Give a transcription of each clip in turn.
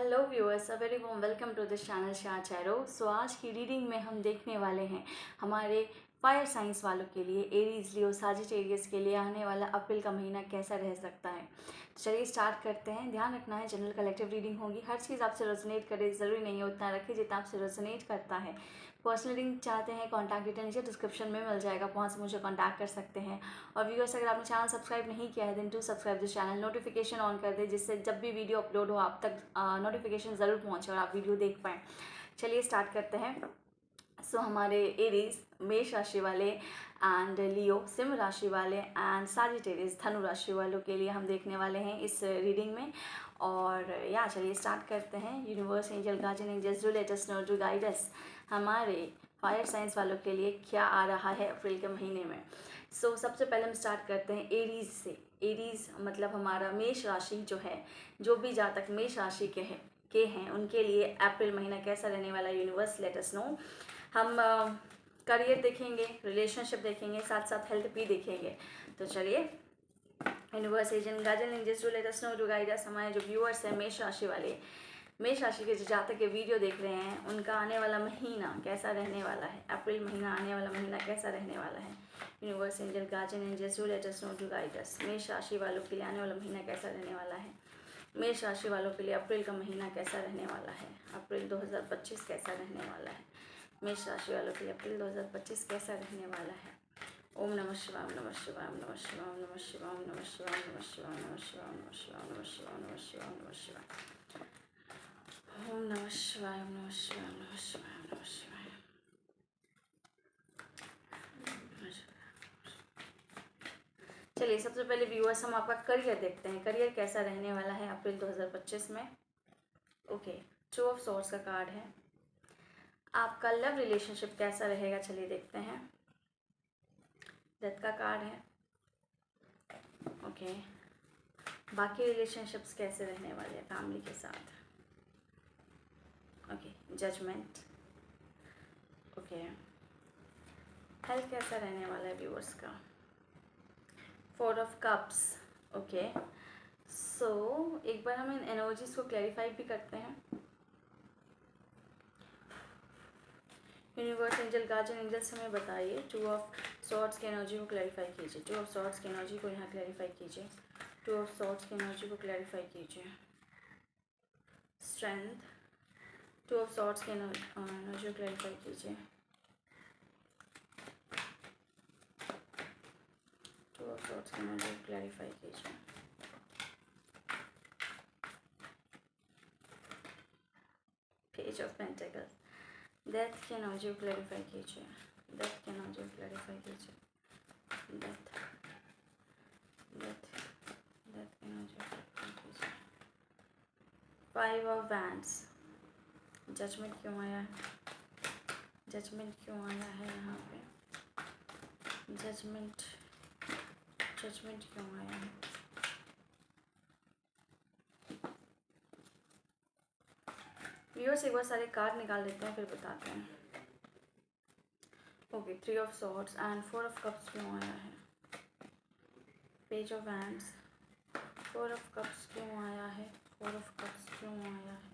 Hello viewers, a very warm welcome to this channel शाह चैरो। So आज की रीडिंग में हम देखने वाले हैं हमारे फायर साइंस वालों के लिए, एरीज, लियो, साजिटेरियस के लिए आने वाला अप्रैल का महीना कैसा रह सकता है। तो चलिए स्टार्ट करते हैं। ध्यान रखना है जनरल कलेक्टिव रीडिंग होगी, हर चीज़ आपसे रेजोनेट करे ज़रूरी नहीं है, उतना रखिए जितना आपसे रेजोनेट करता है। पर्सनल रीडिंग चाहते हैं, कॉन्टैक्ट डिटेल नीचे डिस्क्रिप्शन में मिल जाएगा, वहाँ से मुझे कॉन्टैक्ट कर सकते हैं। और व्यूअर्स, अगर आपने चैनल सब्सक्राइब नहीं किया है then to subscribe this channel, notification on कर दे जिससे जब भी वीडियो अपलोड हो आप तक नोटिफिकेशन ज़रूर पहुँचे और आप वीडियो देख पाएँ। चलिए स्टार्ट करते हैं। सो हमारे एरीज मेष राशि वाले एंड लियो सिंह राशि वाले एंड साजिटेरियस धनु राशि वालों के लिए हम देखने वाले हैं इस रीडिंग में। और या चलिए स्टार्ट करते हैं। Universe, angel, guardian angels, do let us know, do guide us, हमारे फायर साइंस वालों के लिए क्या आ रहा है अप्रैल के महीने में। सो सबसे पहले हम स्टार्ट करते हैं एरीज से। एरीज मतलब हमारा मेष राशि जो है, जो भी जातक मेष राशि के हैं उनके लिए अप्रैल महीना कैसा रहने वाला है। Universe let us know. हम करियर देखेंगे, रिलेशनशिप देखेंगे, साथ साथ हेल्थ भी देखेंगे। तो चलिए, universe, agent, guardian angels, do let us know, do guide us, हमारे जो व्यूअर्स हैं मेष राशि वाले, मेष राशि के जो जातक के वीडियो देख रहे हैं उनका आने वाला महीना कैसा रहने वाला है। अप्रैल महीना, आने वाला महीना कैसा रहने वाला है। Universe, angel, guardian angels, do let us know, do guide us, मेष राशि वालों के लिए आने वाला महीना कैसा रहने वाला है। मेष राशि वालों के लिए अप्रैल का महीना कैसा रहने वाला है। अप्रैल 2025 कैसा रहने वाला है। मेष राशि वालों के लिए अप्रैल 2025 कैसा रहने वाला है। ओम नमः शिवाय, ओम नमः शिवाय, ओम नमः शिवाय, ओम नमः शिवाय, ओम नमः शिवाय, ओम नमः शिवाय, ओम नमः शिवाय, ओम नमः शिवाय, ओम नमः शिवाय, ओम नमः शिवाय, ओम नमः शिवाय, ओम नमः शिवाय, ओम नमः शिवाय, ओम नमः शिवाय, ओम नमः शिवाय। चलिए सबसे पहले व्यूअर्स हम आपका करियर देखते हैं, करियर कैसा रहने वाला है अप्रैल 2025 में। ओके, टू ऑफ सॉर्ड्स का कार्ड है। आपका लव रिलेशनशिप कैसा रहेगा, चलिए देखते हैं। डेथ का कार्ड है। ओके, बाकी रिलेशनशिप्स कैसे रहने वाले हैं फैमिली के साथ। Okay, judgement. ओके, हेल्थ कैसा रहने वाला है व्यूअर्स का। 4 ऑफ कप्स। ओके, सो एक बार हम इन एनर्जीज को क्लैरिफाई भी करते हैं। यूनिवर्स, एंजल, गार्जियन एंजल्स हमें बताइए, 2 ऑफ सॉर्ड्स की एनर्जी को क्लैरिफाई कीजिए। 2 ऑफ सॉर्ड्स की एनर्जी को यहाँ क्लैरिफाई कीजिए। 2 ऑफ सॉर्ड्स की एनर्जी को क्लैरिफाई कीजिए। स्ट्रेंथ। 2 ऑफ सॉर्ड्स की एनर्जी को क्लैरिफाई कीजिए। 2 ऑफ सॉर्ड्स की एनर्जी को क्लैरिफाई कीजिए। Page of pentacles. डेथ की एनर्जी को क्लैरिफाई कीजिए। डेथ की एनर्जी को क्लैरिफाई कीजिए। डेथ डेथ डेथ की एनर्जी को क्लैरिफाई कीजिए। 5 ऑफ वैंड्स। जजमेंट क्यों आया है। जजमेंट क्यों आया है यहाँ पे। जजमेंट जजमेंट क्यों आया है। व्यूअर्स एक बार सारे कार्ड निकाल लेते हैं फिर बताते हैं। Okay, 3 of swords and 4 of cups क्यों आया है। Page of wands, 4 of cups क्यों आया है। 4 ऑफ कप्स क्यों आया है।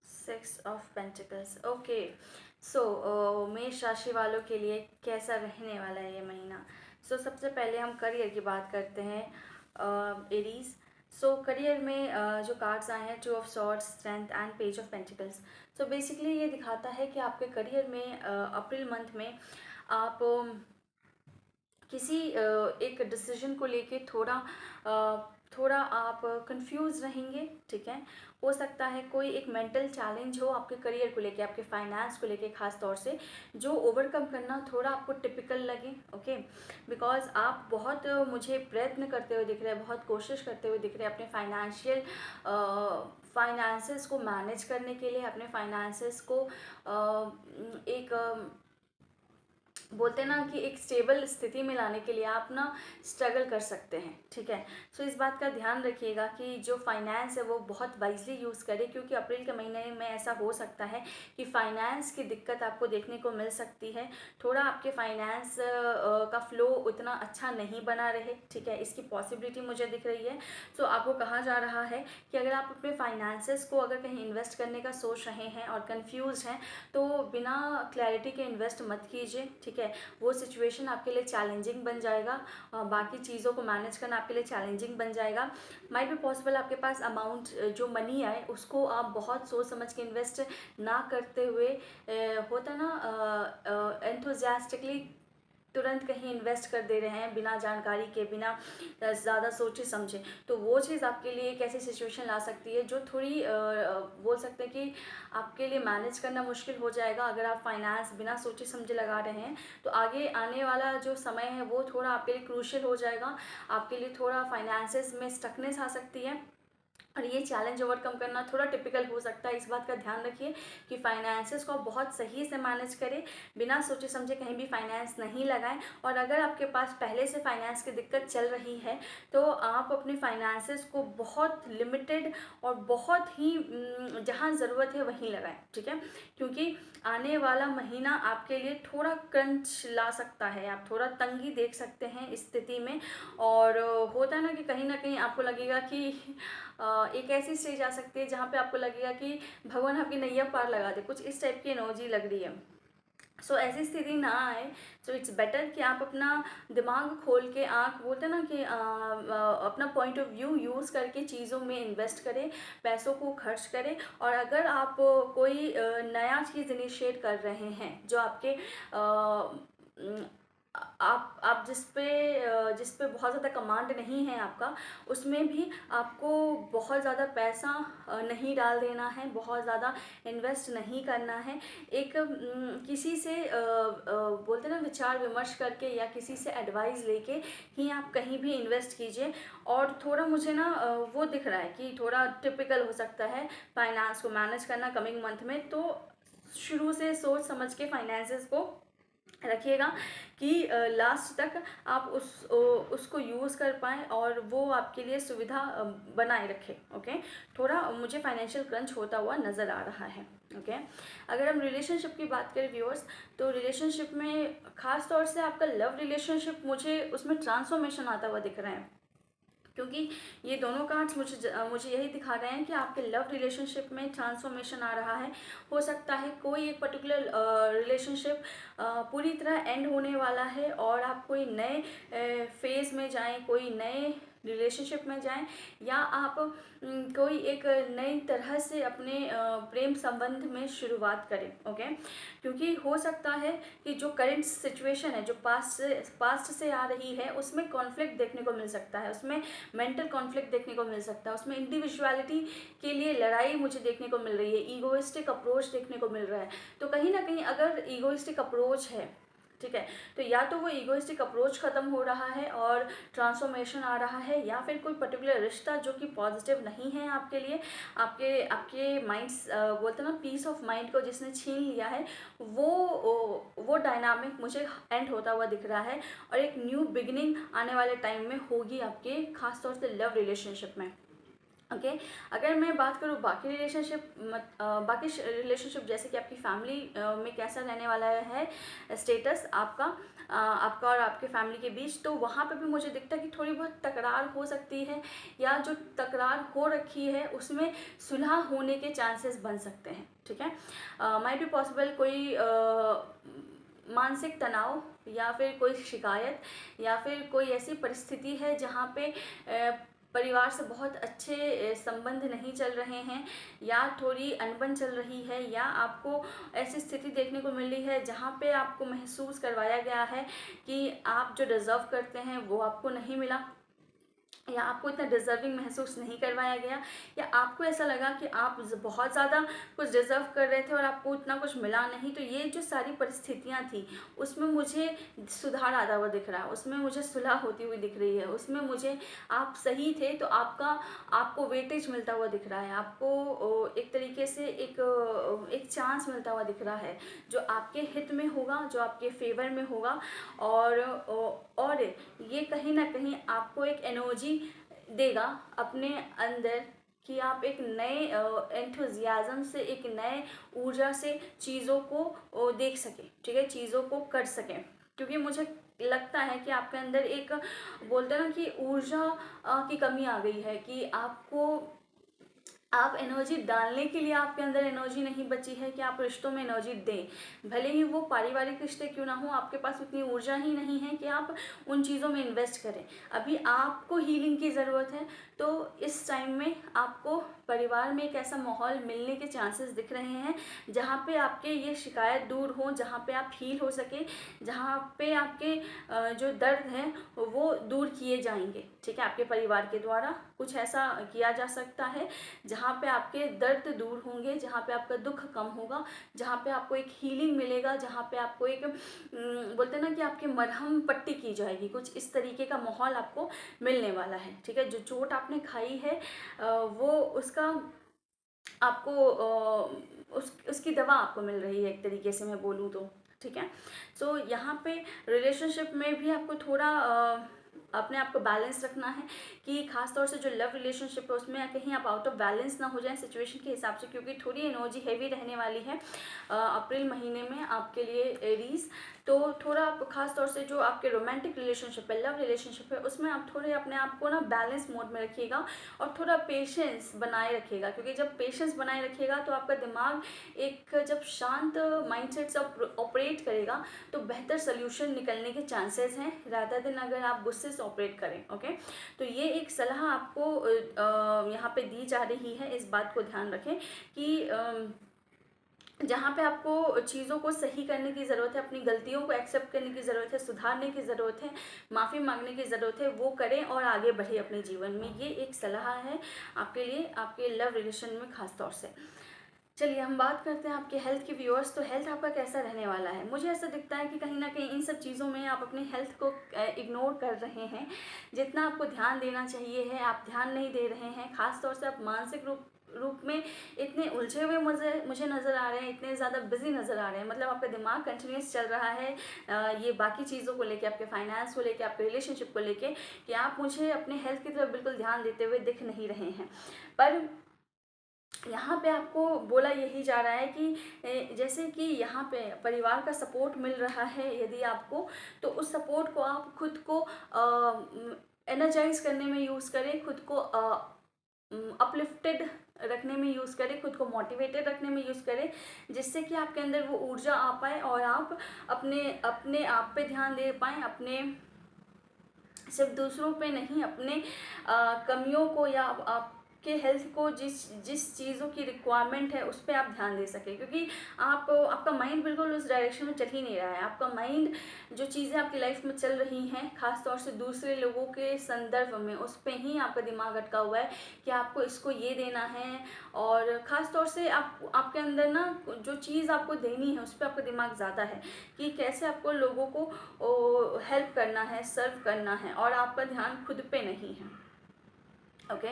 Six of pentacles. ओके, सो मेष राशि वालों के लिए कैसा रहने वाला है ये महीना। सो सबसे पहले हम करियर की बात करते हैं। एरीज, सो करियर में जो कार्ड्स आए हैं, 2 of swords, strength and page of pentacles. So basically ये दिखाता है कि आपके करियर में अप्रैल मंथ में आप किसी एक डिसीजन को लेके थोड़ा आप कंफ्यूज रहेंगे, ठीक है। हो सकता है कोई एक मेंटल चैलेंज हो आपके करियर को लेके, आपके फाइनेंस को लेके खास तौर से, जो ओवरकम करना थोड़ा आपको टिपिकल लगे। ओके, बिकॉज आप बहुत मुझे प्रयत्न करते हुए दिख रहे हैं, बहुत कोशिश करते हुए दिख रहे हैं अपने फाइनेंसेस को मैनेज करने के लिए, अपने फाइनेंसेस को एक बोलते हैं ना कि एक स्टेबल स्थिति में लाने के लिए आप ना स्ट्रगल कर सकते हैं, ठीक है। सो इस बात का ध्यान रखिएगा कि जो फाइनेंस है वो बहुत वाइजली यूज़ करें, क्योंकि अप्रैल के महीने में ऐसा हो सकता है कि फाइनेंस की दिक्कत आपको देखने को मिल सकती है। थोड़ा आपके फाइनेंस का फ्लो उतना अच्छा नहीं बना रहे, ठीक है, इसकी पॉसिबिलिटी मुझे दिख रही है। सो आपको कहा जा रहा है कि अगर आप अपने फाइनेंसेस को अगर कहीं इन्वेस्ट करने का सोच रहे हैं और कन्फ्यूज़ हैं, तो बिना क्लैरिटी के इन्वेस्ट मत कीजिए, ठीक है। वो सिचुएशन आपके लिए चैलेंजिंग बन जाएगा, बाकी चीज़ों को मैनेज करना आपके लिए चैलेंजिंग बन जाएगा। माइट बी पॉसिबल आपके पास अमाउंट जो मनी आए उसको आप बहुत सोच समझ के इन्वेस्ट ना करते हुए होता ना एंथुजियास्टिकली तुरंत कहीं इन्वेस्ट कर दे रहे हैं बिना जानकारी के, बिना ज़्यादा सोचे समझे। तो वो चीज़ आपके लिए एक ऐसी सिचुएशन ला सकती है जो थोड़ी बोल सकते हैं कि आपके लिए मैनेज करना मुश्किल हो जाएगा। अगर आप फाइनेंस बिना सोचे समझे लगा रहे हैं तो आगे आने वाला जो समय है वो थोड़ा आपके लिए क्रूशियल हो जाएगा, आपके लिए थोड़ा फाइनेंसेस में स्टकनेस आ सकती है और ये चैलेंज ओवरकम करना थोड़ा टिपिकल हो सकता है। इस बात का ध्यान रखिए कि फाइनेंसेस को आप बहुत सही से मैनेज करें, बिना सोचे समझे कहीं भी फाइनेंस नहीं लगाएं। और अगर आपके पास पहले से फाइनेंस की दिक्कत चल रही है तो आप अपने फाइनेंसेस को बहुत लिमिटेड और बहुत ही जहाँ ज़रूरत है वहीं लगाएं, ठीक है, क्योंकि आने वाला महीना आपके लिए थोड़ा क्रंच ला सकता है, आप थोड़ा तंगी देख सकते हैं इस स्थिति में। और होता है ना कि कहीं ना कहीं आपको लगेगा कि एक ऐसी स्टेज आ सकती है जहाँ पे आपको लगेगा कि भगवान आपकी नैया पार लगा दे, कुछ इस टाइप की एनर्जी लग रही है। सो ऐसी स्थिति ना आए। सो इट्स बेटर कि आप अपना दिमाग खोल के, आँख बोलते हैं ना कि अपना पॉइंट ऑफ व्यू यूज़ करके चीज़ों में इन्वेस्ट करें, पैसों को खर्च करें। और अगर आप कोई नया चीज़ इनिशिएट कर रहे हैं जो आपके आप जिस पे बहुत ज़्यादा कमांड नहीं है आपका, उसमें भी आपको बहुत ज़्यादा पैसा नहीं डाल देना है, बहुत ज़्यादा इन्वेस्ट नहीं करना है। एक किसी से बोलते हैं ना विचार विमर्श करके या किसी से एडवाइस लेके ही आप कहीं भी इन्वेस्ट कीजिए। और थोड़ा मुझे ना वो दिख रहा है कि थोड़ा टिपिकल हो सकता है फाइनेंस को मैनेज करना कमिंग मंथ में। तो शुरू से सोच समझ के फाइनेंसेस को रखिएगा कि लास्ट तक आप उसको यूज़ कर पाएँ और वो आपके लिए सुविधा बनाए रखे। ओके, थोड़ा मुझे फाइनेंशियल क्रंच होता हुआ नज़र आ रहा है। ओके, अगर हम रिलेशनशिप की बात करें व्यूअर्स, तो रिलेशनशिप में ख़ास तौर से आपका लव रिलेशनशिप, मुझे उसमें ट्रांसफॉर्मेशन आता हुआ दिख रहा है, क्योंकि ये दोनों कार्ड्स मुझे यही दिखा रहे हैं कि आपके लव रिलेशनशिप में ट्रांसफॉर्मेशन आ रहा है। हो सकता है कोई एक पर्टिकुलर रिलेशनशिप पूरी तरह एंड होने वाला है और आप कोई नए फेज़ में जाएं, कोई नए रिलेशनशिप में जाएं, या आप कोई एक नई तरह से अपने प्रेम संबंध में शुरुआत करें। ओके, क्योंकि हो सकता है कि जो करंट सिचुएशन है, जो पास्ट से आ रही है, उसमें कॉन्फ्लिक्ट देखने को मिल सकता है, उसमें मेंटल कॉन्फ्लिक्ट देखने को मिल सकता है, उसमें इंडिविजुअलिटी के लिए लड़ाई मुझे देखने को मिल रही है, ईगोइस्टिक अप्रोच देखने को मिल रहा है। तो कहीं ना कहीं अगर ईगोइस्टिक अप्रोच है, ठीक है, तो या तो वो ईगोइस्टिक अप्रोच खत्म हो रहा है और ट्रांसफॉर्मेशन आ रहा है, या फिर कोई पर्टिकुलर रिश्ता जो कि पॉजिटिव नहीं है आपके लिए, आपके आपके माइंड्स बोलते हैं ना पीस ऑफ माइंड को जिसने छीन लिया है, वो डायनामिक मुझे एंड होता हुआ दिख रहा है। और एक न्यू बिगिनिंग आने वाले टाइम में होगी आपके, खासतौर से लव रिलेशनशिप में। ओके, अगर मैं बात करूँ बाकी रिलेशनशिप जैसे कि आपकी फैमिली में कैसा रहने वाला है स्टेटस आपका और आपके फैमिली के बीच, तो वहाँ पे भी मुझे दिखता है कि थोड़ी बहुत तकरार हो सकती है, या जो तकरार हो रखी है उसमें सुलह होने के चांसेस बन सकते हैं। ठीक है, माइट बी पॉसिबल कोई मानसिक तनाव या फिर कोई शिकायत या फिर कोई ऐसी परिस्थिति है जहाँ पे परिवार से बहुत अच्छे संबंध नहीं चल रहे हैं, या थोड़ी अनबन चल रही है, या आपको ऐसी स्थिति देखने को मिली है जहाँ पे आपको महसूस करवाया गया है कि आप जो डिज़र्व करते हैं वो आपको नहीं मिला। या आपको इतना डिज़र्विंग महसूस नहीं करवाया गया, या आपको ऐसा लगा कि आप बहुत ज़्यादा कुछ डिज़र्व कर रहे थे और आपको उतना कुछ मिला नहीं। तो ये जो सारी परिस्थितियाँ थी, उसमें मुझे सुधार आता हुआ दिख रहा है, उसमें मुझे सुलह होती हुई दिख रही है, उसमें मुझे आप सही थे तो आपको वेटेज मिलता हुआ दिख रहा है, आपको एक तरीके से एक चांस मिलता हुआ दिख रहा है जो आपके हित में होगा, जो आपके फेवर में होगा। और ये कहीं ना कहीं आपको एक एनर्जी देगा अपने अंदर कि आप एक नए एंथुजियाज़म से, एक नए ऊर्जा से चीज़ों को देख सकें, ठीक है, चीज़ों को कर सकें। क्योंकि मुझे लगता है कि आपके अंदर एक बोलते हैं ना कि ऊर्जा की कमी आ गई है, कि आप एनर्जी डालने के लिए आपके अंदर एनर्जी नहीं बची है कि आप रिश्तों में एनर्जी दें। भले ही वो पारिवारिक रिश्ते क्यों ना हो, आपके पास उतनी ऊर्जा ही नहीं है कि आप उन चीज़ों में इन्वेस्ट करें। अभी आपको हीलिंग की ज़रूरत है, तो इस टाइम में आपको परिवार में एक ऐसा माहौल मिलने के चांसेस दिख रहे हैं जहाँ पे आपके ये शिकायत दूर हो, जहाँ पे आप हील हो सके, जहाँ पे आपके जो दर्द हैं वो दूर किए जाएंगे, ठीक है। आपके परिवार के द्वारा कुछ ऐसा किया जा सकता है जहाँ पे आपके दर्द दूर होंगे, जहाँ पे आपका दुख कम होगा, जहाँ पे आपको एक हीलिंग मिलेगा, जहाँ पे आपको एक बोलते हैं ना कि आपकी मरहम पट्टी की जाएगी। कुछ इस तरीके का माहौल आपको मिलने वाला है, ठीक है। जो चोट आपने खाई है वो उसका आपको उसकी दवा आपको मिल रही है, एक तरीके से मैं बोलूँ तो, ठीक है। सो यहाँ पे रिलेशनशिप में भी आपको थोड़ा अपने आप को बैलेंस रखना है कि खास तौर से जो लव रिलेशनशिप है उसमें कहीं आप आउट ऑफ बैलेंस ना हो जाए सिचुएशन के हिसाब से, क्योंकि थोड़ी एनर्जी हैवी रहने वाली है अप्रैल महीने में आपके लिए एरीज। तो थोड़ा आप खास तौर से जो आपके रोमांटिक रिलेशनशिप है, लव रिलेशनशिप है, उसमें आप थोड़े अपने आप को ना बैलेंस मोड में रखिएगा और थोड़ा पेशेंस बनाए रखिएगा। क्योंकि जब पेशेंस बनाए रखिएगा तो आपका दिमाग एक जब शांत माइंडसेट से ऑपरेट करेगा तो बेहतर सोल्यूशन निकलने के चांसेस हैं, रादर देन अगर आप गुस्से से ऑपरेट करें। ओके, तो ये एक सलाह आपको यहाँ पे दी जा रही है। इस बात को ध्यान रखें कि जहाँ पे आपको चीज़ों को सही करने की ज़रूरत है, अपनी गलतियों को एक्सेप्ट करने की ज़रूरत है, सुधारने की ज़रूरत है, माफ़ी मांगने की ज़रूरत है, वो करें और आगे बढ़े अपने जीवन में। ये एक सलाह है आपके लिए, आपके लव रिलेशन में खास तौर से। चलिए हम बात करते हैं आपके हेल्थ की व्यूअर्स। तो हेल्थ आपका कैसा रहने वाला है? मुझे ऐसा दिखता है कि कहीं ना कहीं इन सब चीज़ों में आप अपनी हेल्थ को इग्नोर कर रहे हैं। जितना आपको ध्यान देना चाहिए है आप ध्यान नहीं दे रहे हैं। खास तौर से आप मानसिक रूप में इतने उलझे हुए मुझे नज़र आ रहे हैं, इतने ज़्यादा बिजी नज़र आ रहे हैं। मतलब आपका दिमाग कंटिन्यूस चल रहा है ये बाकी चीज़ों को लेके, आपके फाइनेंस को लेके, आपके रिलेशनशिप को लेके, कि आप मुझे अपने हेल्थ की तरफ बिल्कुल ध्यान देते हुए दिख नहीं रहे हैं। पर यहाँ पे आपको बोला यही जा रहा है कि जैसे कि यहाँ पे परिवार का सपोर्ट मिल रहा है यदि आपको, तो उस सपोर्ट को आप खुद को एनर्जाइज करने में यूज़ करें, खुद को अपलिफ्टेड रखने में यूज़ करें, खुद को मोटिवेटेड रखने में यूज़ करें, जिससे कि आपके अंदर वो ऊर्जा आ पाए और आप अपने आप पे ध्यान दे पाएँ, अपने सिर्फ दूसरों पे नहीं, अपने कमियों को या आपके हेल्थ को जिस चीज़ों की रिक्वायरमेंट है उस पर आप ध्यान दे सकें। क्योंकि आपका माइंड बिल्कुल उस डायरेक्शन में चल ही नहीं रहा है। आपका माइंड जो चीज़ें आपकी लाइफ में चल रही हैं खास तौर से दूसरे लोगों के संदर्भ में, उस पर ही आपका दिमाग अटका हुआ है कि आपको इसको ये देना है। और ख़ास तौर से आपके अंदर ना जो चीज़ आपको देनी है उस पर आपका दिमाग ज़्यादा है कि कैसे आपको लोगों को हेल्प करना है, सर्व करना है, और आपका ध्यान खुद पे नहीं है। ओके,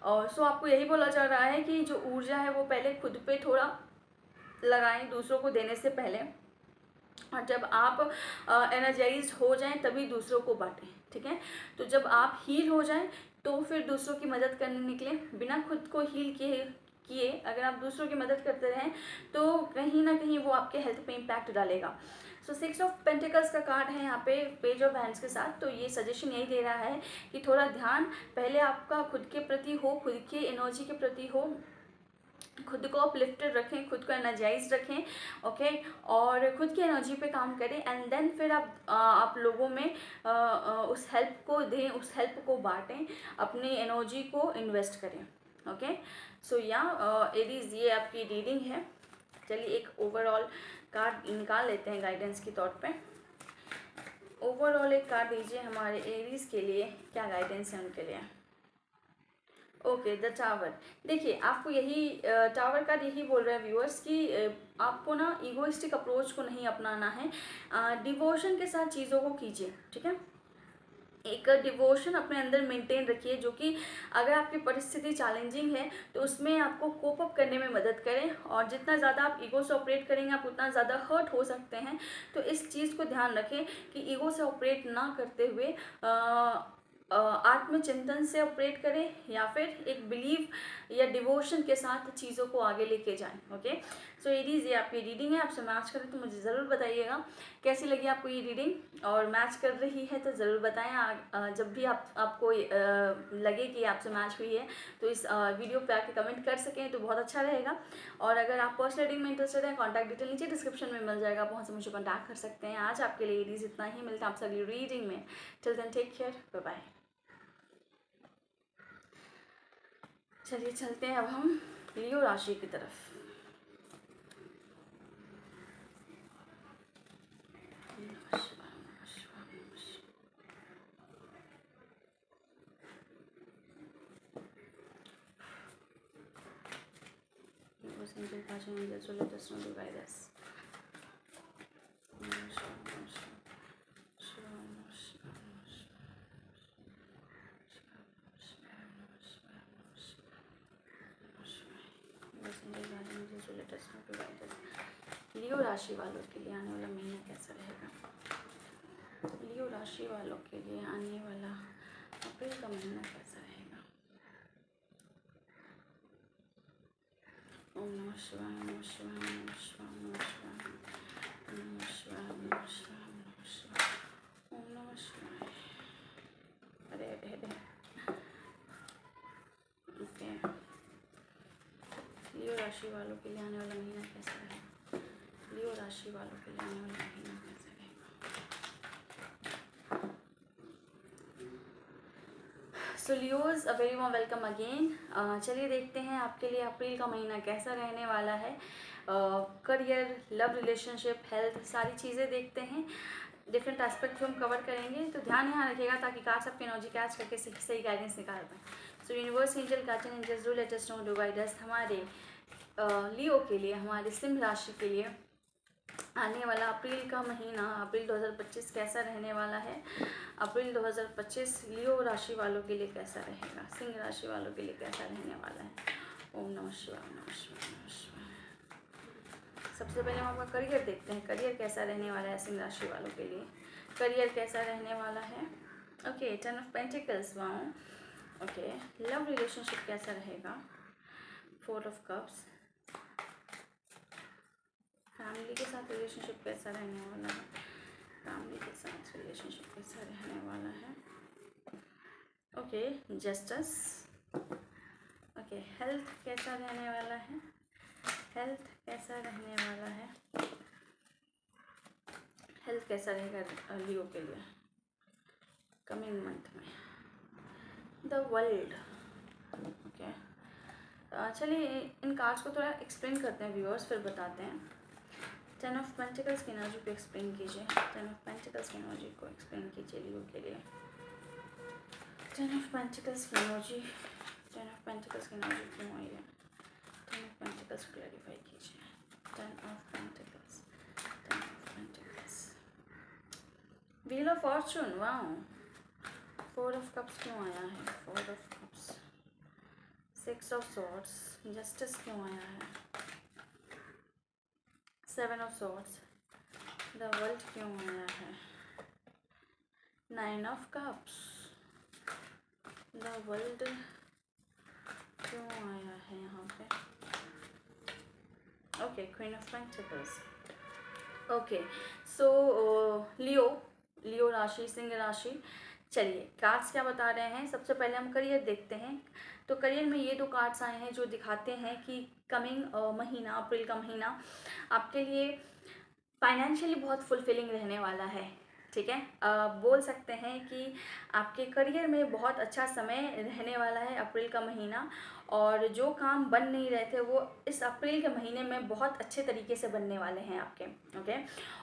और सो आपको यही बोला जा रहा है कि जो ऊर्जा है वो पहले खुद पे थोड़ा लगाएं दूसरों को देने से पहले, और जब आप एनर्जाइज्ड हो जाएं तभी दूसरों को बांटें, ठीक है। तो जब आप हील हो जाएं तो फिर दूसरों की मदद करने निकले। बिना खुद को हील किए अगर आप दूसरों की मदद करते रहें तो कहीं ना कहीं वो आपके हेल्थ पे इम्पैक्ट डालेगा। सो 6 ऑफ पेंटिकल्स का कार्ड है यहाँ पे पेज ऑफ हैंड्स के साथ। तो ये सजेशन यही दे रहा है कि थोड़ा ध्यान पहले आपका खुद के प्रति हो, खुद की एनर्जी के प्रति हो, खुद को अपलिफ्टेड रखें, खुद को एनर्जाइज रखें। ओके, और खुद की एनर्जी पे काम करें एंड देन फिर आप लोगों में उस हेल्प को दें, उस हेल्प को बांटें, अपनी एनर्जी को इन्वेस्ट करें। ओके, सो या एरीज ये आपकी रीडिंग है। चलिए एक ओवरऑल कार्ड निकाल लेते हैं गाइडेंस के तौर पे। ओवरऑल एक कार्ड दीजिए हमारे एरीज के लिए, क्या गाइडेंस है उनके लिए। Okay, the tower. देखिए आपको यही टावर कार्ड यही बोल रहा है व्यूअर्स कि आपको ना ईगोइस्टिक अप्रोच को नहीं अपनाना है, डिवोशन के साथ चीज़ों को कीजिए, ठीक है। एक डिवोशन अपने अंदर मेंटेन रखिए जो कि अगर आपकी परिस्थिति चैलेंजिंग है तो उसमें आपको कोप अप करने में मदद करें, और जितना ज़्यादा आप ईगो से ऑपरेट करेंगे आप उतना ज़्यादा हर्ट हो सकते हैं। तो इस चीज़ को ध्यान रखें कि ईगो से ऑपरेट ना करते हुए आत्मचिंतन से ऑपरेट करें, या फिर एक बिलीव या डिवोशन के साथ चीज़ों को आगे लेके जाएं। ओके, सो एरीज ये आपकी रीडिंग है। आपसे मैच करें तो मुझे ज़रूर बताइएगा कैसी लगी आपको ये रीडिंग, और मैच कर रही है तो ज़रूर बताएं। जब भी आपको लगे कि आपसे मैच हुई है तो इस वीडियो पे आके कमेंट कर सकें तो बहुत अच्छा रहेगा। और अगर आप पर्सनल रीडिंग में इंटरेस्टेड हैं, कॉन्टैक्ट डिटेल नीचे डिस्क्रिप्शन में मिल जाएगा, आप वहाँ से मुझे कॉन्टैक्ट कर सकते हैं। आज आपके लिए एरीज इतना ही, मिलता है आपसे अगली रीडिंग में। Till then take care, bye bye. चलिए चलते हैं अब हम लियो राशि की तरफ। लियो राशि वालों के लिए आने वाला महीना कैसा रहेगा। लियो राशि वालों के लिए आने वाला अप्रैल का महीना कैसा रहेगा। ओम नमः शिवाय, नमः शिवाय, नमः शिवाय, नमः शिवाय, नमः शिवाय, नमः शिवाय, नमः शिवाय, ओम नमः शिवाय। अरे अरे अरे, ओके। लियो राशि वालों के लिए आने वाला महीना कैसा रहेगा। लियो राशि वालों के लिए आने वाला महीना कैसा रहेगा। So Leos a very warm welcome again. चलिए देखते हैं आपके लिए अप्रैल का महीना कैसा रहने वाला है। करियर, लव, रिलेशनशिप, हेल्थ, सारी चीज़ें देखते हैं। डिफरेंट एस्पेक्ट हम कवर करेंगे, तो ध्यान यहाँ रखिएगा ताकि कार्ड्स आपकी एनर्जी कैच करके सही गाइडेंस निकाल पाए। So universe, angel, guardian angels do let us know, do guide us. हमारे लियो के लिए, हमारे सिंह राशि के लिए आने वाला अप्रैल का महीना, अप्रैल 2025 कैसा रहने वाला है। अप्रैल 2025 लियो राशि वालों के लिए कैसा रहेगा, सिंह राशि वालों के लिए कैसा रहने वाला है। ओम नमः शिवाय, नमः शिवाय, नमः शिवाय। सबसे पहले हम आपका करियर देखते हैं, करियर कैसा रहने वाला है सिंह राशि वालों के लिए। करियर कैसा रहने वाला है। Okay, 10 of pentacles, wow. Okay, love relationship कैसा रहेगा। 4 ऑफ कप्स। फैमिली के साथ रिलेशनशिप कैसा रहने वाला है। फैमिली के साथ रिलेशनशिप कैसा रहने वाला है। Okay, justice. ओके, हेल्थ कैसा रहने वाला है। हेल्थ कैसा रहने वाला है। हेल्थ कैसा रहेगा लियो के लिए कमिंग मंथ में। The world. ओके, चलिए इन कार्ड्स को थोड़ा एक्सप्लेन करते हैं व्यूअर्स, फिर बताते हैं। 10 ऑफ पेंटिकल्स की एनर्जी को एक्सप्लेन कीजिए। 10 ऑफ पेंटिकल्स की एनर्जी को एक्सप्लेन कीजिए लियो के लिए। 10 ऑफ पेंटिकल्स की एनर्जी, 10 ऑफ पेंटिकल्स की एनर्जी क्यों आई है। 10 ऑफ पेंटिकल्स क्लैरिफाई कीजिए। 10 of pentacles, 10 of pentacles. Wheel of Fortune, wow. 4 of cups क्यों आया है। 4 of cups, 6 of swords, justice क्यों आया है। 7 ऑफ सॉर्ड्स, द वर्ल्ड क्यों आया है। 9 ऑफ कप्स, द वर्ल्ड क्यों आया है यहाँ पे। Okay, queen of pentacles. Okay, so Leo राशि, सिंह राशि। चलिए कार्ड्स क्या बता रहे हैं। सबसे पहले हम करियर देखते हैं। तो करियर में ये 2 कार्ड्स आए हैं जो दिखाते हैं कि कमिंग महीना, अप्रैल का महीना आपके लिए फाइनेंशियली बहुत फुलफिलिंग रहने वाला है, ठीक है। बोल सकते हैं कि आपके करियर में बहुत अच्छा समय रहने वाला है अप्रैल का महीना, और जो काम बन नहीं रहे थे वो इस अप्रैल के महीने में बहुत अच्छे तरीके से बनने वाले हैं आपके। ओके।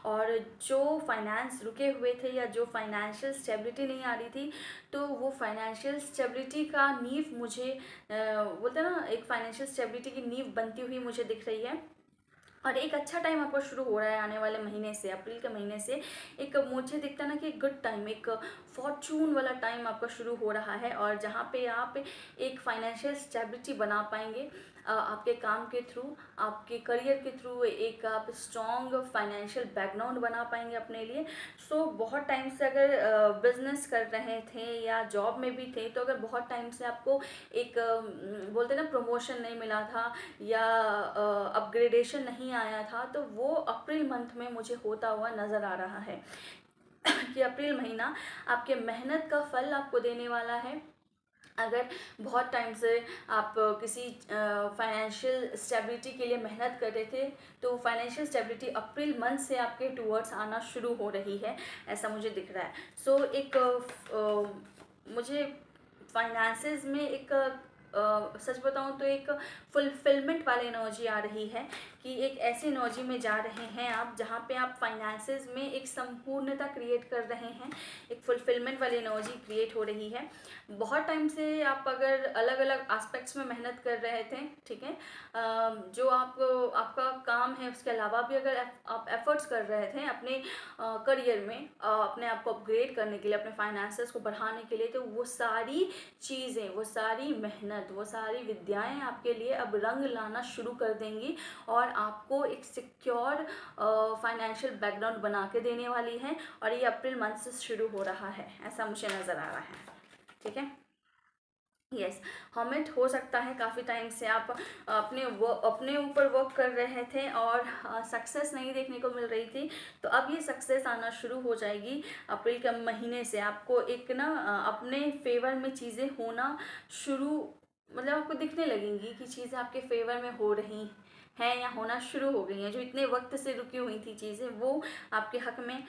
और जो फाइनेंस रुके हुए थे या जो फाइनेंशियल स्टेबिलिटी नहीं आ रही थी, तो वो फाइनेंशियल स्टेबिलिटी का नींव मुझे बोलते हैं ना, एक फाइनेंशियल स्टेबिलिटी की नींव बनती हुई मुझे दिख रही है। और एक अच्छा टाइम आपको शुरू हो रहा है आने वाले महीने से, अप्रैल के महीने से। एक मुझे दिखता है ना कि गुड टाइम, एक फॉर्चून वाला टाइम आपका शुरू हो रहा है, और जहाँ पे आप एक फाइनेंशियल स्टेबिलिटी बना पाएंगे आपके काम के थ्रू, आपके करियर के थ्रू। एक आप स्ट्रॉन्ग फाइनेंशियल बैकग्राउंड बना पाएंगे अपने लिए। सो बहुत टाइम से अगर बिजनेस कर रहे थे या जॉब में भी थे, तो अगर बहुत टाइम से आपको एक बोलते ना प्रमोशन नहीं मिला था या अपग्रेडेशन नहीं आया था, तो वो अप्रैल मंथ में मुझे होता हुआ नज़र आ रहा है कि अप्रैल महीना आपके मेहनत का फल आपको देने वाला है। अगर बहुत टाइम से आप किसी फाइनेंशियल स्टेबिलिटी के लिए मेहनत कर रहे थे, तो फाइनेंशियल स्टेबिलिटी अप्रैल मंथ से आपके टूवर्ड्स आना शुरू हो रही है, ऐसा मुझे दिख रहा है। सो एक मुझे फाइनेंसेस में एक सच बताऊं तो एक फुलफिलमेंट वाली एनर्जी आ रही है, कि एक ऐसी एनर्जी में जा रहे हैं आप जहाँ पे आप फाइनेंसेस में एक संपूर्णता क्रिएट कर रहे हैं, एक फुलफिलमेंट वाली एनर्जी क्रिएट हो रही है। बहुत टाइम से आप अगर अलग अलग एस्पेक्ट्स में मेहनत कर रहे थे, ठीक है, जो आपका काम है उसके अलावा भी अगर आप एफर्ट्स कर रहे थे अपने करियर में अपने आप को अपग्रेड करने के लिए, अपने फाइनेंसेस को बढ़ाने के लिए, तो वो सारी चीज़ें, वो सारी मेहनत, वो सारी विद्याएं आपके लिए अब रंग लाना शुरू कर देंगी, और आपको एक सिक्योर फाइनेंशियल बैकग्राउंड बना के देने वाली है। और ये अप्रैल मंथ से शुरू हो रहा है, ऐसा मुझे नज़र आ रहा है। ठीक है। यस, हमें हो सकता है काफ़ी टाइम से आप अपने ऊपर वर्क कर रहे थे और सक्सेस नहीं देखने को मिल रही थी, तो अब ये सक्सेस आना शुरू हो जाएगी अप्रैल के महीने से। आपको एक ना अपने फेवर में चीज़ें होना शुरू, मतलब आपको दिखने लगेंगी कि चीज़ें आपके फेवर में हो रही हैं या होना शुरू हो गई हैं। जो इतने वक्त से रुकी हुई थी चीज़ें, वो आपके हक में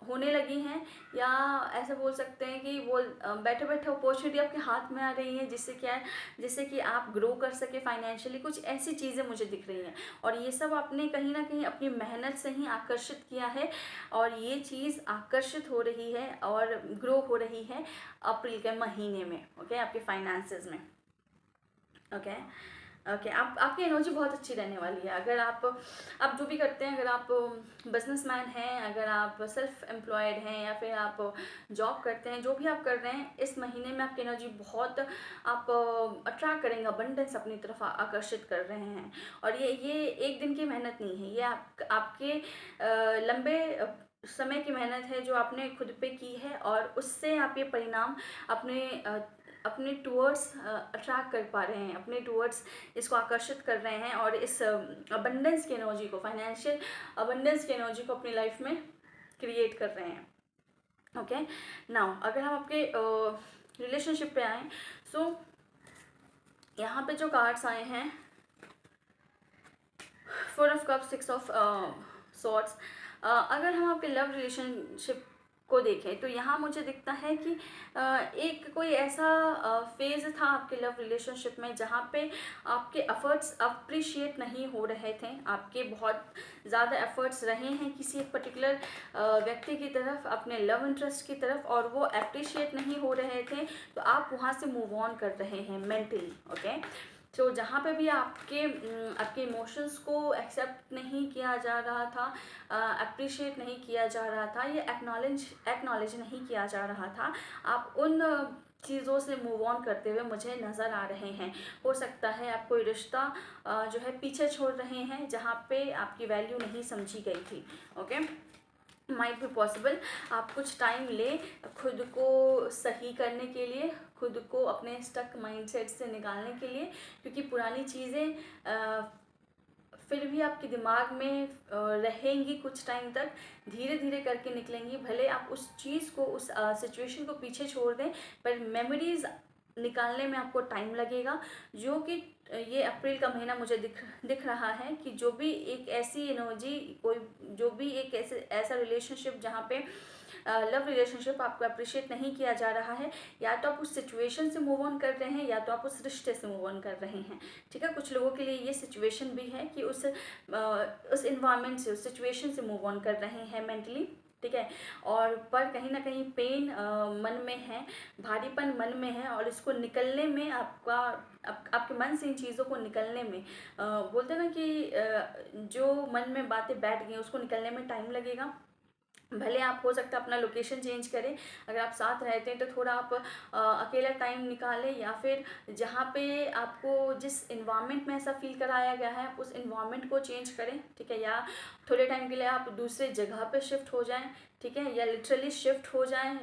होने लगी हैं, या ऐसा बोल सकते हैं कि वो बैठे बैठे अपॉर्चुनिटी आपके हाथ में आ रही है, जिससे क्या है, जिससे कि आप ग्रो कर सके फाइनेंशियली। कुछ ऐसी चीज़ें मुझे दिख रही हैं, और ये सब आपने कहीं ना कहीं अपनी मेहनत से ही आकर्षित किया है, और ये चीज़ आकर्षित हो रही है और ग्रो हो रही है अप्रैल के महीने में। ओके, आपके फाइनेंसेस में। ओके ओके, आपकी एनर्जी बहुत अच्छी रहने वाली है। अगर आप जो भी करते हैं, अगर आप बिजनेसमैन हैं, अगर आप सेल्फ एम्प्लॉयड हैं, या फिर आप जॉब करते हैं, जो भी आप कर रहे हैं, इस महीने में आपकी एनर्जी बहुत आप अट्रैक्ट करेंगे, अबंडेंस अपनी तरफ आकर्षित कर रहे हैं। और ये एक दिन की मेहनत नहीं है, ये आपके लंबे समय की मेहनत है जो आपने खुद पे की है, और उससे आप ये परिणाम अपने टूवर्ड्स अट्रैक्ट कर पा रहे हैं, अपने टूवर्ड्स इसको आकर्षित कर रहे हैं, और इस अबंडेंस की एनर्जी को, फाइनेंशियल अबंडेंस की एनर्जी को अपनी लाइफ में क्रिएट कर रहे हैं। ओके, नाउ अगर हम आपके रिलेशनशिप पे आएँ, सो यहाँ पे जो कार्ड्स आए हैं, 4 ऑफ कप्स, 6 ऑफ सॉर्ड्स, अगर हम आपके लव रिलेशनशिप को देखें, तो यहाँ मुझे दिखता है कि एक कोई ऐसा फेज़ था आपके लव रिलेशनशिप में जहाँ पे आपके एफर्ट्स अप्रिशिएट नहीं हो रहे थे। आपके बहुत ज़्यादा एफर्ट्स रहे हैं किसी एक पर्टिकुलर व्यक्ति की तरफ, अपने लव इंटरेस्ट की तरफ, और वो अप्रिशिएट नहीं हो रहे थे, तो आप वहाँ से मूव ऑन कर रहे हैं मेंटली। ओके, तो जहाँ पे भी आपके इमोशंस को एक्सेप्ट नहीं किया जा रहा था, अप्रिशिएट नहीं किया जा रहा था, ये एक्नॉलेज नहीं किया जा रहा था, आप उन चीज़ों से मूव ऑन करते हुए मुझे नज़र आ रहे हैं। हो सकता है आप कोई रिश्ता जो है पीछे छोड़ रहे हैं जहाँ पे आपकी वैल्यू नहीं समझी गई थी। ओके, माइट बी पॉसिबल आप कुछ टाइम ले खुद को सही करने के लिए, खुद को अपने स्टक माइंडसेट से निकालने के लिए, क्योंकि पुरानी चीज़ें फिर भी आपके दिमाग में रहेंगी कुछ टाइम तक, धीरे धीरे करके निकलेंगी। भले आप उस चीज़ को, उस सिचुएशन को पीछे छोड़ दें, पर मेमोरीज़ निकालने में आपको टाइम लगेगा, जो कि ये अप्रैल का महीना मुझे दिख रहा है कि जो भी एक ऐसी एनर्जी, कोई जो भी एक ऐसा रिलेशनशिप जहाँ पे लव रिलेशनशिप आपको अप्रिशिएट नहीं किया जा रहा है, या तो आप उस सिचुएशन से मूव ऑन कर रहे हैं या तो आप उस रिश्ते से मूव ऑन कर रहे हैं। ठीक है, कुछ लोगों के लिए ये सिचुएशन भी है कि उस इन्वायरमेंट से, उस सिचुएशन से मूव ऑन कर रहे हैं मेंटली। ठीक है, और पर कहीं ना कहीं पेन मन में है, भारीपन मन में है, और इसको निकलने में आपके मन से इन चीज़ों को निकलने में बोलते हैं ना कि जो मन में बातें बैठ गई उसको निकलने में टाइम लगेगा। भले आप हो सकता है अपना लोकेशन चेंज करें, अगर आप साथ रहते हैं तो थोड़ा आप अकेला टाइम निकालें, या फिर जहाँ पे आपको जिस इन्वायरमेंट में ऐसा फील कराया गया है आप उस इन्वायरमेंट को चेंज करें। ठीक है, या थोड़े टाइम के लिए आप दूसरे जगह पे शिफ्ट हो जाएं। ठीक है, या लिटरली शिफ्ट हो जाएं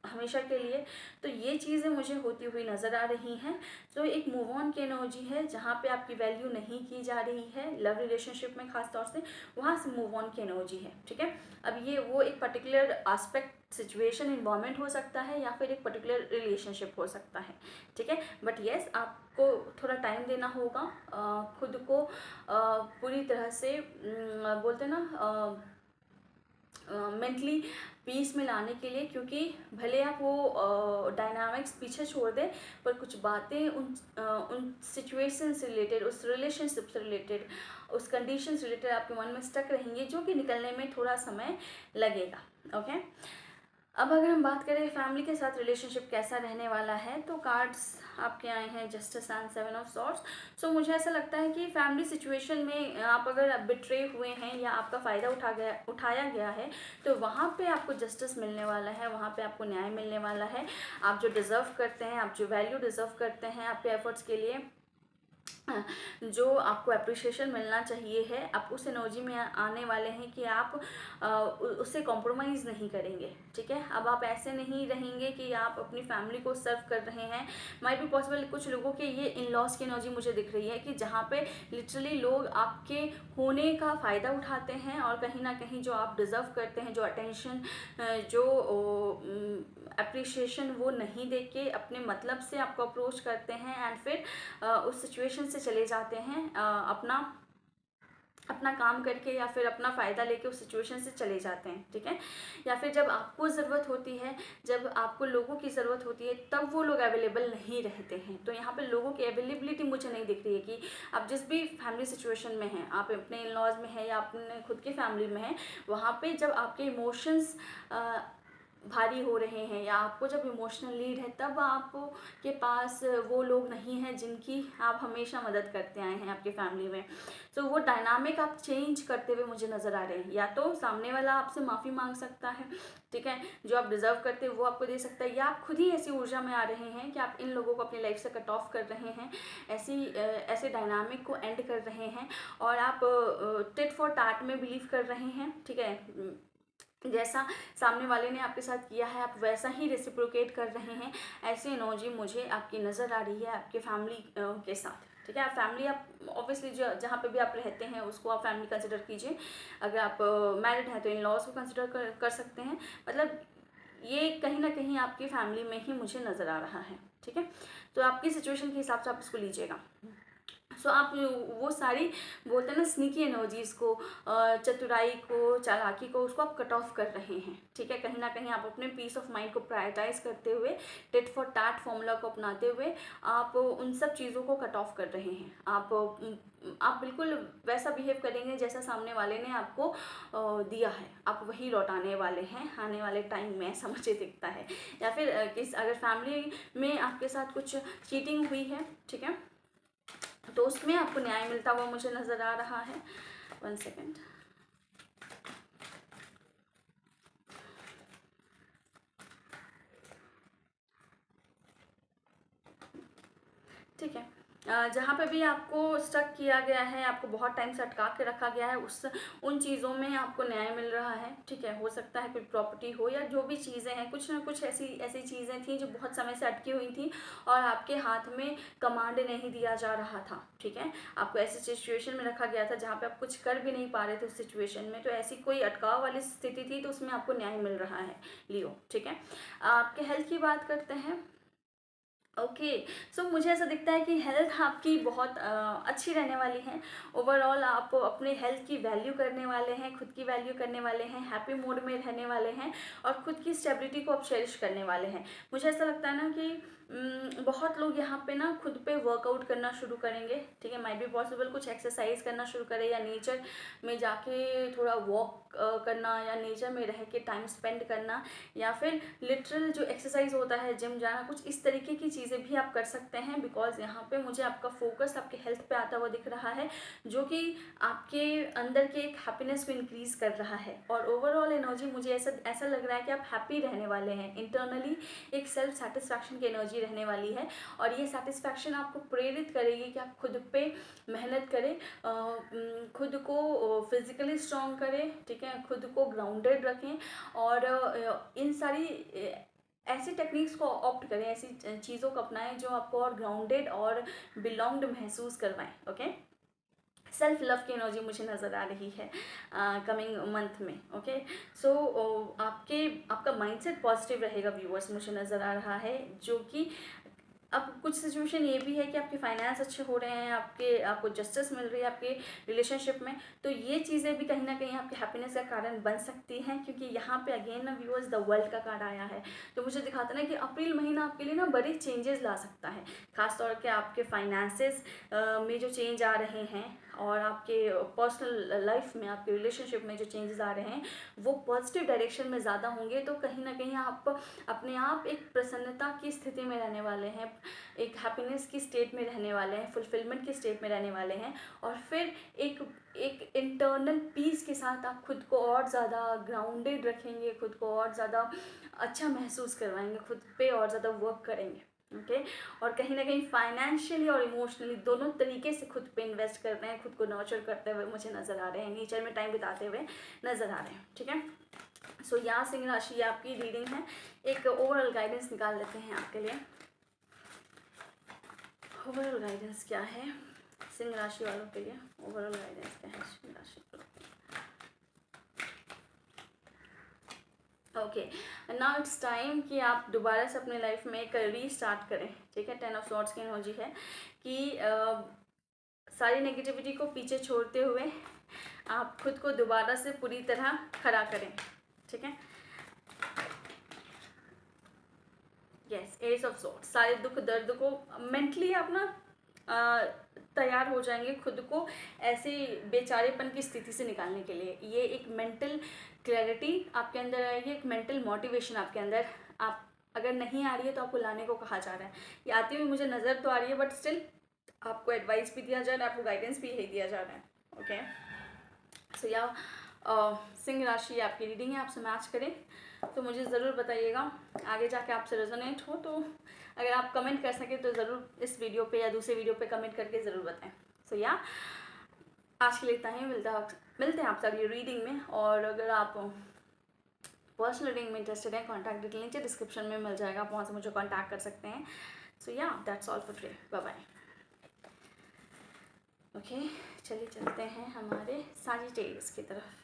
हमेशा के लिए। तो ये चीज़ें मुझे होती हुई नज़र आ रही हैं। तो एक मूव ऑन की एनर्जी है, जहाँ पे आपकी वैल्यू नहीं की जा रही है लव रिलेशनशिप में, खास तौर से वहाँ से मूव ऑन की एनर्जी है। ठीक है, अब ये वो एक पर्टिकुलर एस्पेक्ट, सिचुएशन, इन्वायरमेंट हो सकता है, या फिर एक पर्टिकुलर रिलेशनशिप हो सकता है। ठीक है, बट येस आपको थोड़ा टाइम देना होगा खुद को पूरी तरह से बोलते हैं ना मेंटली पीस में लाने के लिए, क्योंकि भले आप वो डायनामिक्स पीछे छोड़ दें, पर कुछ बातें उन सिचुएशन से रिलेटेड, उस रिलेशनशिप से रिलेटेड, उस कंडीशन से रिलेटेड आपके मन में स्टक रहेंगे, जो कि निकलने में थोड़ा समय लगेगा। ओके, अब अगर हम बात करें फैमिली के साथ रिलेशनशिप कैसा रहने वाला है, तो कार्ड्स आपके आए हैं जस्टिस एंड 7 ऑफ सॉर्ड्स। सो मुझे ऐसा लगता है कि फैमिली सिचुएशन में आप अगर बिट्रे हुए हैं या आपका फ़ायदा उठाया गया है, तो वहाँ पे आपको जस्टिस मिलने वाला है, वहाँ पे आपको न्याय मिलने वाला है। आप जो डिज़र्व करते हैं, आप जो वैल्यू डिज़र्व करते हैं आपके एफर्ट्स के लिए, जो आपको अप्रिशिएशन मिलना चाहिए है, आप उस एनर्जी में आने वाले हैं कि आप उससे कॉम्प्रोमाइज़ नहीं करेंगे। ठीक है, अब आप ऐसे नहीं रहेंगे कि आप अपनी फैमिली को सर्व कर रहे हैं। माइट बी पॉसिबल कुछ लोगों के ये इन लॉज की एनर्जी मुझे दिख रही है कि जहाँ पे लिटरली लोग आपके होने का फ़ायदा उठाते हैं, और कहीं ना कहीं जो आप डिज़र्व करते हैं, जो अटेंशन, जो अप्रिशिएशन, वो नहीं दे के अपने मतलब से आपको अप्रोच करते हैं, एंड फिर उस सिचुएशन से चले जाते हैं अपना काम करके, या फिर अपना फ़ायदा लेके उस सिचुएशन से चले जाते हैं। ठीक है, या फिर जब आपको ज़रूरत होती है, जब आपको लोगों की ज़रूरत होती है, तब वो लोग अवेलेबल नहीं रहते हैं। तो यहाँ पे लोगों की अवेलेबिलिटी मुझे नहीं दिख रही है कि आप जिस भी फैमिली सिचुएशन में हैं, आप अपने इन लॉज में हैं या अपने खुद की फैमिली में हैं, वहाँ पे जब आपके इमोशंस भारी हो रहे हैं, या आपको जब इमोशनल नीड है, तब आपको के पास वो लोग नहीं हैं जिनकी आप हमेशा मदद करते आए हैं आपकी फैमिली में। तो वो डायनामिक आप चेंज करते हुए मुझे नज़र आ रहे हैं। या तो सामने वाला आपसे माफ़ी मांग सकता है, ठीक है, जो आप डिज़र्व करते हैं वो आपको दे सकता है, या आप खुद ही ऐसी ऊर्जा में आ रहे हैं कि आप इन लोगों को अपनी लाइफ से कट ऑफ कर रहे हैं, ऐसे डायनामिक को एंड कर रहे हैं, और आप टिट फॉर टैट में बिलीव कर रहे हैं। ठीक है, जैसा सामने वाले ने आपके साथ किया है आप वैसा ही रेसिप्रोकेट कर रहे हैं। ऐसी एनर्जी मुझे आपकी नज़र आ रही है आपके फैमिली के साथ। ठीक है, आप फैमिली, आप ऑब्वियसली जो जहाँ पे भी आप रहते हैं उसको आप फैमिली कंसिडर कीजिए। अगर आप मैरिड हैं तो इन लॉज को कंसिडर कर सकते हैं। मतलब ये कहीं ना कहीं आपकी फैमिली में ही मुझे नज़र आ रहा है। ठीक है, तो आपकी सिचुएशन के हिसाब से आप इसको लीजिएगा। सो आप वो सारी बोलते हैं ना स्नीकी एनर्जीज़ को, चतुराई को, चालाकी को, उसको आप कट ऑफ कर रहे हैं। ठीक है, कहीं ना कहीं आप अपने पीस ऑफ माइंड को प्रायोरिटाइज करते हुए, टिट फॉर टैट फॉर्मूला को अपनाते हुए आप उन सब चीज़ों को कट ऑफ कर रहे हैं। आप बिल्कुल वैसा बिहेव करेंगे जैसा सामने वाले ने आपको दिया है, आप वही लौटाने वाले हैं आने वाले टाइम में, ऐसा मुझे दिखता है। या फिर अगर फैमिली में आपके साथ कुछ चीटिंग हुई है, ठीक है, तो उसमें आपको न्याय मिलता हुआ मुझे नज़र आ रहा है। 1 सेकेंड। ठीक है, जहाँ पे भी आपको स्टक किया गया है, आपको बहुत टाइम से अटका के रखा गया है, उन चीज़ों में आपको न्याय मिल रहा है। ठीक है, हो सकता है कोई प्रॉपर्टी हो या जो भी चीज़ें हैं, कुछ ना कुछ ऐसी चीज़ें थी जो बहुत समय से अटकी हुई थी और आपके हाथ में कमांड नहीं दिया जा रहा था। ठीक है, आपको ऐसी सिचुएशन में रखा गया था जहाँ पे आप कुछ कर भी नहीं पा रहे थे उस सिचुएशन में, तो ऐसी कोई अटकाव वाली स्थिति थी, तो उसमें आपको न्याय मिल रहा है लियो। ठीक है, आपके हेल्थ की बात करते हैं। ओके। सो मुझे ऐसा दिखता है कि हेल्थ आपकी बहुत अच्छी रहने वाली है। ओवरऑल आप अपने हेल्थ की वैल्यू करने वाले हैं, खुद की वैल्यू करने वाले हैं, हैप्पी मूड में रहने वाले हैं और खुद की स्टेबिलिटी को आप चेरिश करने वाले हैं। मुझे ऐसा लगता है ना कि बहुत लोग यहाँ पे ना खुद पे वर्कआउट करना शुरू करेंगे, ठीक है, माइट बी पॉसिबल कुछ एक्सरसाइज करना शुरू करें या नेचर में जाके थोड़ा वॉक करना या नेचर में रह के टाइम स्पेंड करना या फिर लिटरल जो एक्सरसाइज होता है, जिम जाना, कुछ इस तरीके की चीज़ें भी आप कर सकते हैं। बिकॉज यहाँ पे मुझे आपका फोकस आपके हेल्थ पे आता हुआ दिख रहा है, जो कि आपके अंदर के एक हैप्पीनेस को इंक्रीज कर रहा है। और ओवरऑल एनर्जी मुझे ऐसा ऐसा लग रहा है कि आप हैप्पी रहने वाले हैं इंटरनली, एक सेल्फ सेटिस्फैक्शन की एनर्जी रहने वाली है। और ये सेटिस्फैक्शन आपको प्रेरित करेगी कि आप खुद पे मेहनत करें, खुद को फिजिकली स्ट्रॉन्ग करें, ठीक है, खुद को ग्राउंडेड रखें और इन सारी ऐसी टेक्निक्स को ऑप्ट करें, ऐसी चीज़ों को अपनाएं जो आपको और ग्राउंडेड और बिलोंग्ड महसूस करवाएं। ओके, सेल्फ लव की एनर्जी मुझे नज़र आ रही है कमिंग मंथ में। ओके, सो आपका माइंडसेट पॉजिटिव रहेगा व्यूअर्स, मुझे नज़र आ रहा है, जो कि अब कुछ सिचुएशन ये भी है कि आपके फाइनेंस अच्छे हो रहे हैं, आपको जस्टिस मिल रही है आपके रिलेशनशिप में, तो ये चीज़ें भी कहीं ना कहीं आपके हैप्पीनेस का कारण बन सकती हैं। क्योंकि यहाँ पे अगेन ना व्यूअर्स द वर्ल्ड का कार्ड आया है, तो मुझे दिखाता है ना कि अप्रैल महीना आपके लिए ना बड़े चेंजेस ला सकता है। खासतौर के आपके फाइनेंसेस में जो चेंज आ रहे हैं और आपके पर्सनल लाइफ में, आपके रिलेशनशिप में जो चेंजेस आ रहे हैं वो पॉजिटिव डायरेक्शन में ज़्यादा होंगे। तो कहीं ना कहीं आप अपने आप एक प्रसन्नता की स्थिति में रहने वाले हैं, एक हैप्पीनेस की स्टेट में रहने वाले हैं, फुलफिलमेंट की स्टेट में रहने वाले हैं। और फिर एक एक इंटरनल पीस के साथ आप खुद को और ज़्यादा ग्राउंडेड रखेंगे, खुद को और ज़्यादा अच्छा महसूस करवाएंगे, खुद पे और ज़्यादा वर्क करेंगे। ओके, और कहीं ना कहीं फाइनेंशियली और इमोशनली दोनों तरीके से खुद पे इन्वेस्ट कर रहे हैं, खुद को नर्चर करते हुए मुझे नज़र आ रहे हैं, नेचर में टाइम बिताते हुए नज़र आ रहे हैं। ठीक है, सो यहाँ सिंह राशि आपकी रीडिंग है, एक ओवरऑल गाइडेंस निकाल लेते हैं आपके लिए। ओवरऑल गाइडेंस क्या है सिंह राशि वालों के लिए? ओवरऑल गाइडेंस क्या है सिंह राशि वालों? ओके, नाउ इट्स टाइम कि आप दोबारा से अपने लाइफ में एक रीस्टार्ट करें। ठीक है, 10 ऑफ सॉर्ड्स की एनर्जी है कि सारी नेगेटिविटी को पीछे छोड़ते हुए आप खुद को दोबारा से पूरी तरह खड़ा करें। ठीक है, यस, एस ऑफ सॉर्ड्स, सारे दुख दर्द को मेंटली आप ना तैयार हो जाएंगे खुद को ऐसे बेचारेपन की स्थिति से निकालने के लिए। ये एक मेंटल क्लैरिटी आपके अंदर आएगी, एक मेंटल मोटिवेशन आपके अंदर, आप अगर नहीं आ रही है तो आपको लाने को कहा जा रहा है। ये आती हुई मुझे नज़र तो आ रही है, बट स्टिल आपको एडवाइस भी दिया जा रहा है, आपको गाइडेंस भी यही दिया जा रहा है। ओके, सो या सिंह राशि आपकी रीडिंग है, आपसे मैच करें तो मुझे ज़रूर बताइएगा, आगे जाके आपसे रेजोनेट हो तो अगर आप कमेंट कर सकें तो ज़रूर इस वीडियो पे या दूसरे वीडियो पे कमेंट करके ज़रूर बताएं। सो या आज के लिए इतना ही, मिलते हैं आपसे अगली रीडिंग में। और अगर आप पर्सनल रीडिंग में इंटरेस्टेड हैं, कॉन्टैक्ट डिटेल नीचे डिस्क्रिप्शन में मिल जाएगा, आप वहाँ से मुझे कॉन्टैक्ट कर सकते हैं। So yeah that's all for today, bye bye. Okay, चलिए चलते हैं हमारे सजिटेरियस की तरफ।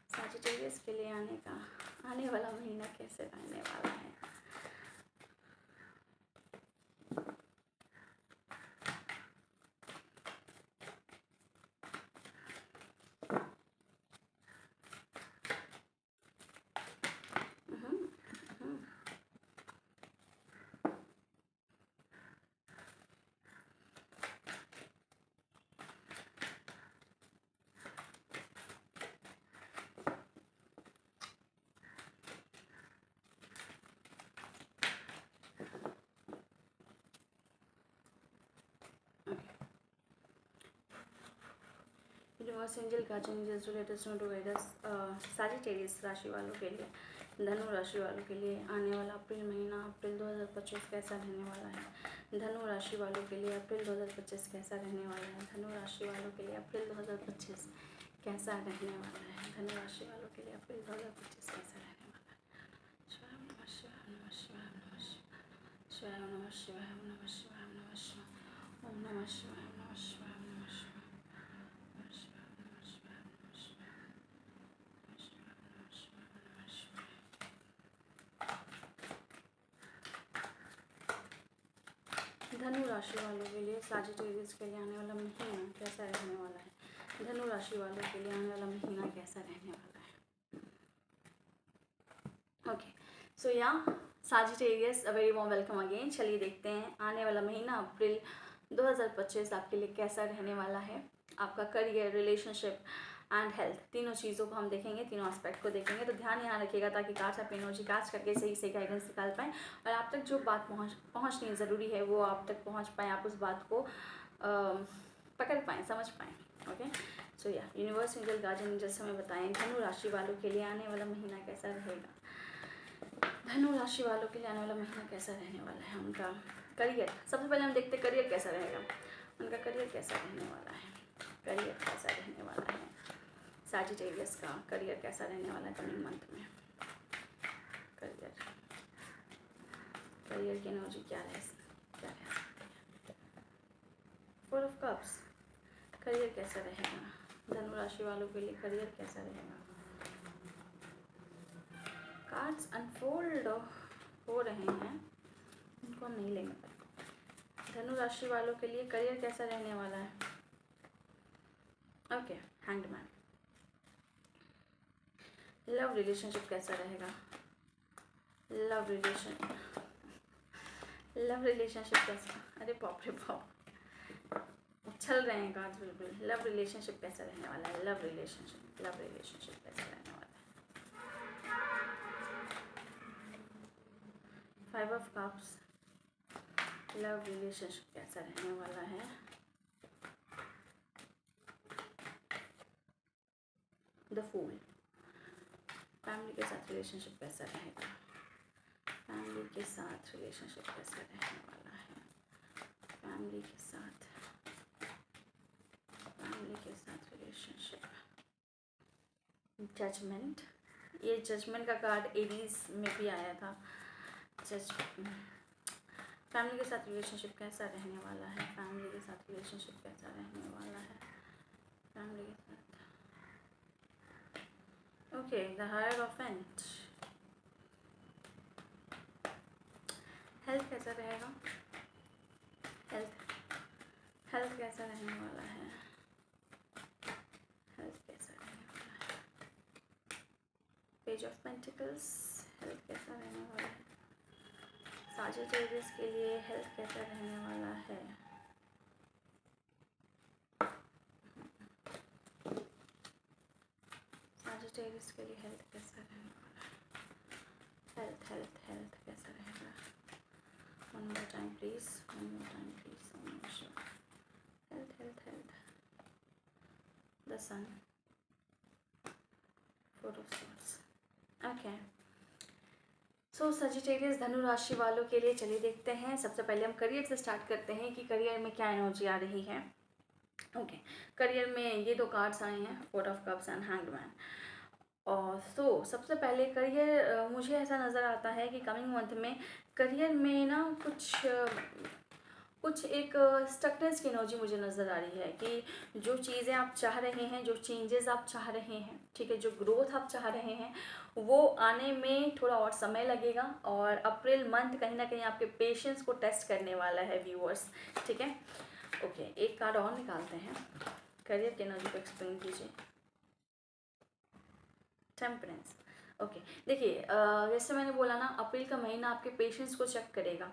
सजिटेरियस के लिए आने वाला महीना कैसे रहने वाला है? यूनिवर्स एंजल का changes to latest to guiders Sagittarius राशि वालों के लिए, धनु राशि वालों के लिए आने वाला अप्रैल महीना, अप्रैल 2025 कैसा रहने वाला है? धनु राशि वालों के लिए अप्रैल 2025 कैसा रहने वाला है? धनु राशि वालों के लिए अप्रैल 2025 कैसा रहने वाला है? धनु राशि वालों के लिए अप्रैल 2025 कैसा रहने वाला है? शिवाय नमः शिवाय नमः शिवाय नमः शिवाय नमः शिवाय नमः शिवाय नमः शिवाय ओम नमः शिवाय नमः शिवाय नमः शिवाय। धनु राशि वालों के लिए सजिटेरियस के लिए आने वाला महीना कैसा रहने वाला है। धनु राशि वालों के लिए आने वाला महीना कैसा रहने वाला है। ओके, सो या सजिटेरियस, अ वेरी वार्म वेलकम अगेन। चलिए देखते हैं आने वाला महीना अप्रैल 2025 आपके लिए कैसा रहने वाला है। आपका करियर, रिलेशनशिप एंड हेल्थ, तीनों चीज़ों को हम देखेंगे, तीनों एस्पेक्ट को देखेंगे। तो ध्यान यहाँ रखिएगा ताकि कार्ड्स आप एनर्जी कैच करके सही से गाइडेंस निकाल पाएँ और आप तक जो बात पहुँचनी ज़रूरी है वो आप तक पहुँच पाएँ, आप उस बात को पकड़ पाएँ, समझ पाएँ। ओके, सो या यूनिवर्स, एंजल, गार्जियन जैसे हमें बताएं धनु राशि वालों के लिए आने वाला महीना कैसा रहेगा। धनु राशि वालों के लिए आने वाला महीना कैसा रहने वाला है। उनका करियर, सबसे पहले हम देखते हैं करियर कैसा रहेगा। उनका करियर कैसा रहने वाला है। करियर कैसा रहने वाला है। सजिटेरियस का करियर कैसा रहने वाला है कमिंग मंथ में। करियर की एनर्जी क्या रह सकती है। 4 ऑफ कप्स, करियर कैसा रहेगा धनु राशि वालों के लिए। करियर कैसा रहेगा। कार्ड्स अनफोल्ड हो रहे हैं, उनको हम नहीं लेंगे। धनु राशि वालों के लिए करियर कैसा रहने वाला है। Okay, hanged man. Love relationship कैसा रहेगा। लव रिलेशनशिप कैसा, अरे बाप रे बाप, चल रहे हैं कार्ड्स बिल्कुल। लव रिलेशनशिप कैसा रहने वाला है। लव रिलेशनशिप कैसा रहने वाला है। 5 ऑफ कप्स, लव रिलेशनशिप कैसा रहने वाला है। द फूल, फैमिली के साथ रिलेशनशिप कैसा रहेगा। फैमिली के साथ रिलेशनशिप कैसा रहने वाला है। फैमिली के साथ रिलेशनशिप। जजमेंट, ये जजमेंट का कार्ड एरीज में भी आया था। फैमिली के साथ रिलेशनशिप कैसा रहने वाला है। फैमिली के साथ रिलेशनशिप कैसा रहने वाला है। फैमिली के साथ ओके, द हायरोफेंट। हेल्थ कैसा रहेगा। हेल्थ कैसा रहने वाला है। हेल्थ कैसा रहने वाला है। पेज ऑफ पेंटिकल्स, हेल्थ कैसा रहने वाला है। सजिटेरियस के लिए हेल्थ कैसा रहने वाला है। सजिटेरियस के लिए हेल्थ कैसा रहने वाला है। हेल्थ कैसा रहेगा। One more time please. Health. The sun, 4 of swords. Okay, so Sagittarius धनु राशि वालों के लिए चलिए देखते हैं। सबसे पहले हम करियर से स्टार्ट करते हैं कि करियर में क्या एनर्जी आ रही है। ओके, करियर में ये 2 कार्ड्स आए हैं, 4 of cups and hanged man. और तो सबसे पहले करियर, मुझे ऐसा नज़र आता है कि कमिंग मंथ में करियर में ना कुछ एक स्टकनेस की एनर्जी मुझे नज़र आ रही है कि जो चीज़ें आप चाह रहे हैं, जो चेंजेस आप चाह रहे हैं, ठीक है, जो ग्रोथ आप चाह रहे हैं वो आने में थोड़ा और समय लगेगा। और अप्रैल मंथ कहीं ना कहीं आपके पेशेंस को टेस्ट करने वाला है व्यूअर्स, ठीक है। ओके, एक कार्ड और निकालते हैं, करियर की एनर्जी को एक्सप्लेन कीजिए। टेम्परेंस। ओके, देखिए जैसे मैंने बोला ना, अप्रैल का महीना आपके पेशेंस को चेक करेगा।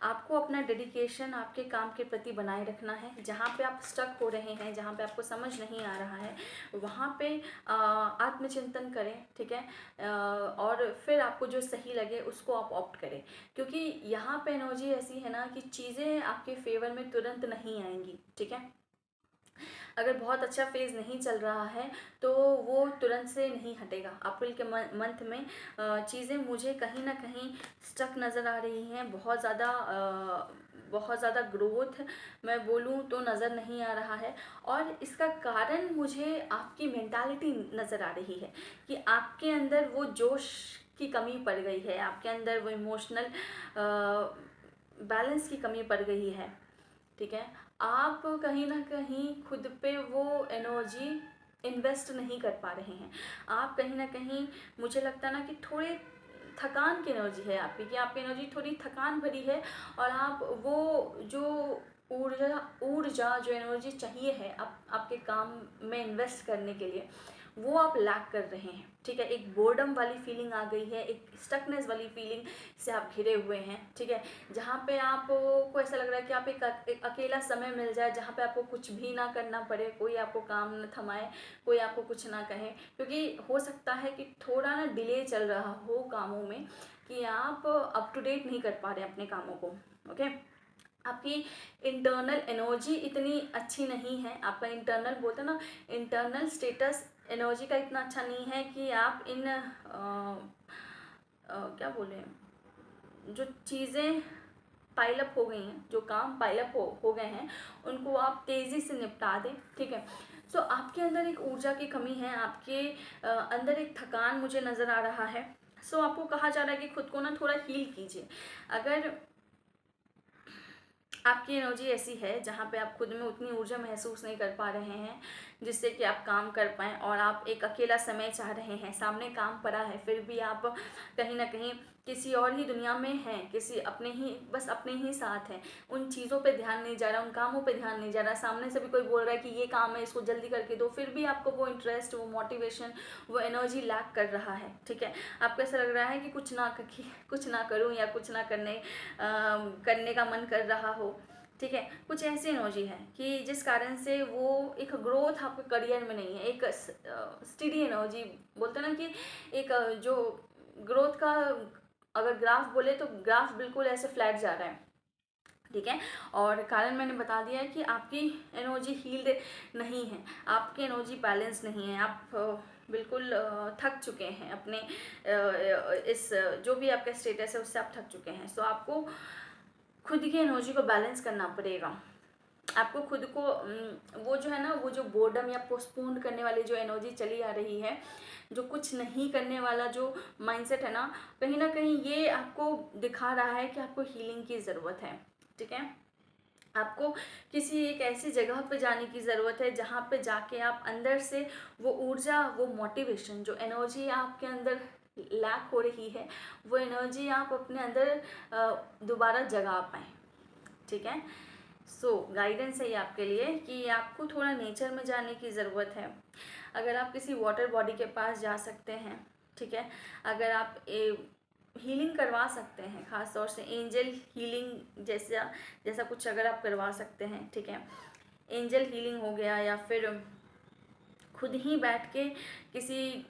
आपको अपना डेडिकेशन आपके काम के प्रति बनाए रखना है। जहाँ पे आप स्टक हो रहे हैं, जहाँ पे आपको समझ नहीं आ रहा है, वहाँ पे आत्मचिंतन करें, ठीक है। और फिर आपको जो सही लगे उसको आप ऑप्ट करें, क्योंकि यहाँ पे एनर्जी ऐसी है ना कि चीज़ें आपके फेवर में तुरंत नहीं आएंगी, ठीक है। अगर बहुत अच्छा फेज़ नहीं चल रहा है तो वो तुरंत से नहीं हटेगा। अप्रैल के मंथ में चीज़ें मुझे कहीं ना कहीं स्टक नज़र आ रही हैं। बहुत ज़्यादा ग्रोथ मैं बोलूँ तो नज़र नहीं आ रहा है। और इसका कारण मुझे आपकी मेंटालिटी नज़र आ रही है कि आपके अंदर वो जोश की कमी पड़ गई है, आपके अंदर वो इमोशनल बैलेंस की कमी पड़ गई है, ठीक है। आप कहीं ना कहीं खुद पे वो एनर्जी इन्वेस्ट नहीं कर पा रहे हैं। आप कहीं ना कहीं, मुझे लगता है ना कि थकान की एनर्जी है आपकी, कि आपकी एनर्जी थोड़ी थकान भरी है और आप वो जो ऊर्जा जो एनर्जी चाहिए है आपके काम में इन्वेस्ट करने के लिए, वो आप लैक कर रहे हैं। ठीक है, एक बोर्डम वाली फीलिंग आ गई है, एक स्टकनेस वाली फीलिंग से आप घिरे हुए हैं। ठीक है, जहाँ पे आपको ऐसा लग रहा है कि आप एक अकेला समय मिल जाए जहाँ पे आपको कुछ भी ना करना पड़े, कोई आपको काम न थमाए, कोई आपको कुछ ना कहे, क्योंकि हो सकता है कि थोड़ा ना डिले चल रहा हो कामों में, कि आप अप टू डेट नहीं कर पा रहे हैं अपने कामों को। ओके, आपकी इंटरनल एनर्जी इतनी अच्छी नहीं है, आपका इंटरनल बोलते हैं ना, इंटरनल स्टेटस एनर्जी का इतना अच्छा नहीं है कि आप इन क्या बोले, जो चीज़ें पाइलअप हो गई हैं, जो काम पाइलअप हो गए हैं, उनको आप तेज़ी से निपटा दें। ठीक है, सो आपके अंदर एक ऊर्जा की कमी है, आपके अंदर एक थकान मुझे नज़र आ रहा है। सो आपको कहा जा रहा है कि खुद को ना थोड़ा हील कीजिए। अगर आपकी एनर्जी ऐसी है जहाँ पे आप खुद में उतनी ऊर्जा महसूस नहीं कर पा रहे हैं जिससे कि आप काम कर पाएँ, और आप एक अकेला समय चाह रहे हैं, सामने काम पड़ा है, फिर भी आप कहीं ना कहीं किसी और ही दुनिया में हैं, किसी अपने ही, बस अपने ही साथ हैं, उन चीज़ों पे ध्यान नहीं जा रहा, उन कामों पे ध्यान नहीं जा रहा, सामने से भी कोई बोल रहा है कि ये काम है, इसको जल्दी करके दो, फिर भी आपको वो इंटरेस्ट, वो मोटिवेशन, वो एनर्जी लैक कर रहा है। ठीक है, आपको ऐसा लग रहा है कि कुछ ना करूँ, या कुछ ना करने का मन कर रहा हो। ठीक है, कुछ ऐसी एनर्जी है कि जिस कारण से वो एक ग्रोथ आपके करियर में नहीं है, एक स्टडी एनर्जी बोलते हैं ना, कि एक जो ग्रोथ का अगर ग्राफ बोले तो ग्राफ बिल्कुल ऐसे फ्लैट जा रहा है। ठीक है, और कारण मैंने बता दिया है कि आपकी एनर्जी हील्ड नहीं है, आपकी एनर्जी बैलेंस नहीं है, आप बिल्कुल थक चुके हैं अपने इस जो भी आपका स्टेटस है उससे आप थक चुके हैं। सो आपको खुद की एनर्जी को बैलेंस करना पड़ेगा। आपको खुद को वो जो है ना, वो जो बोर्डम या पोस्टपोन करने वाली जो एनर्जी चली आ रही है, जो कुछ नहीं करने वाला जो माइंडसेट है ना कहीं ये आपको दिखा रहा है कि आपको हीलिंग की ज़रूरत है। ठीक है, आपको किसी एक ऐसी जगह पे जाने की ज़रूरत है जहाँ पे जाके आप अंदर से वो ऊर्जा, वो मोटिवेशन, जो एनर्जी आपके अंदर लैक हो रही है, वो एनर्जी आप अपने अंदर दोबारा जगा पाएँ। ठीक है, सो गाइडेंस है ये आपके लिए कि आपको थोड़ा नेचर में जाने की ज़रूरत है। अगर आप किसी वाटर बॉडी के पास जा सकते हैं, ठीक है, अगर आप हीलिंग करवा सकते हैं, ख़ास तौर से एंजल हीलिंग जैसा कुछ अगर आप करवा सकते हैं, ठीक है, एंजल हीलिंग हो गया, या फिर खुद ही बैठ के किसी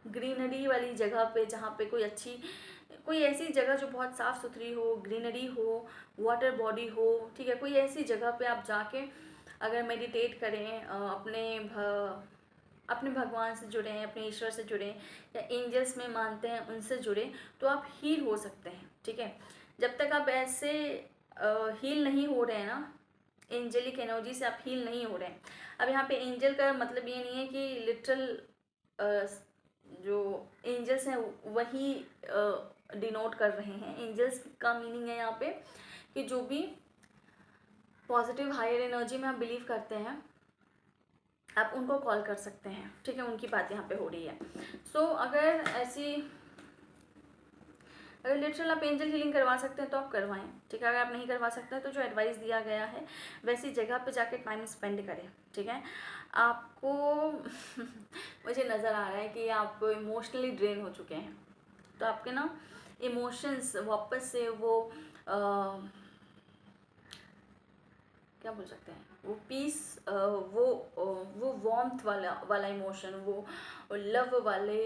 ग्रीनरी वाली जगह पे जहाँ पे कोई ऐसी जगह जो बहुत साफ़ सुथरी हो, ग्रीनरी हो, वाटर बॉडी हो, ठीक है, कोई ऐसी जगह पे आप जाके अगर मेडिटेट करें, अपने भगवान से जुड़ें, अपने ईश्वर से जुड़ें, या एंजल्स में मानते हैं उनसे जुड़ें, तो आप हील हो सकते हैं। ठीक है, जब तक आप ऐसे हील नहीं हो रहे हैं ना, एंजेलिक एनर्जी से आप हील नहीं हो रहे हैं। अब यहाँ पे एंजल का मतलब ये नहीं है कि लिटरल जो एंजल्स हैं वही डिनोट कर रहे हैं। एंजल्स का मीनिंग है यहाँ पे कि जो भी पॉजिटिव हायर एनर्जी में आप बिलीव करते हैं, आप उनको कॉल कर सकते हैं। ठीक है, उनकी बात यहाँ पे हो रही है। सो अगर लिटरल आप एंजल हीलिंग करवा सकते हैं तो आप करवाएं। ठीक है, अगर आप नहीं करवा सकते हैं तो जो एडवाइस दिया गया है वैसी जगह पे जाके टाइम स्पेंड करें। ठीक है, आपको मुझे नज़र आ रहा है कि आप इमोशनली ड्रेन हो चुके हैं, तो आपके ना इमोशंस वापस से वो क्या बोल सकते हैं, वो पीस, वो वार्मथ वाला इमोशन, वो लव वाले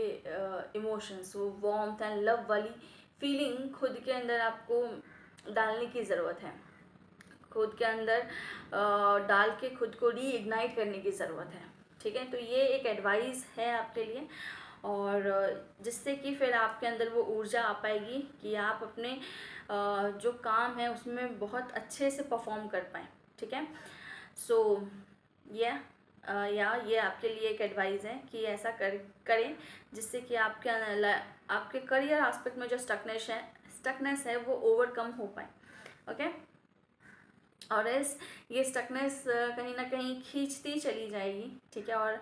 इमोशंस, वो वार्मथ एंड लव वाली फीलिंग खुद के अंदर आपको डालने की ज़रूरत है। खुद के अंदर डाल के खुद को रीइग्नाइट करने की ज़रूरत है। ठीक है, तो ये एक एडवाइस है आपके लिए, और जिससे कि फिर आपके अंदर वो ऊर्जा आ पाएगी कि आप अपने जो काम है उसमें बहुत अच्छे से परफॉर्म कर पाएँ। ठीक है, सो ये आपके लिए एक एडवाइस है कि ऐसा करें जिससे कि आपके करियर एस्पेक्ट में जो स्टकनेस है वो ओवरकम हो पाए। ओके, और ये स्टकनेस कहीं ना कहीं खींचती चली जाएगी। ठीक है, और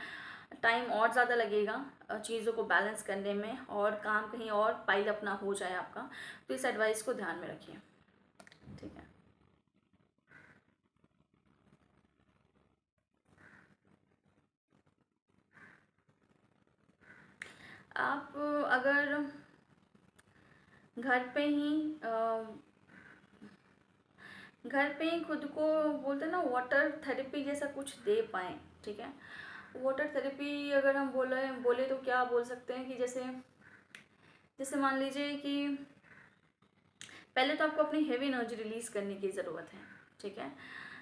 टाइम और ज़्यादा लगेगा चीज़ों को बैलेंस करने में, और काम कहीं और पाइल अप ना हो जाए आपका। तो इस एडवाइस को ध्यान में रखिए, ठीक है। आप अगर घर पे ही घर पे ही खुद को बोलते हैं ना वाटर थेरेपी जैसा कुछ दे पाएँ, ठीक है। वाटर थेरेपी अगर हम बोले बोले तो क्या बोल सकते हैं कि जैसे जैसे मान लीजिए कि पहले तो आपको अपनी हेवी एनर्जी रिलीज़ करने की ज़रूरत है, ठीक है।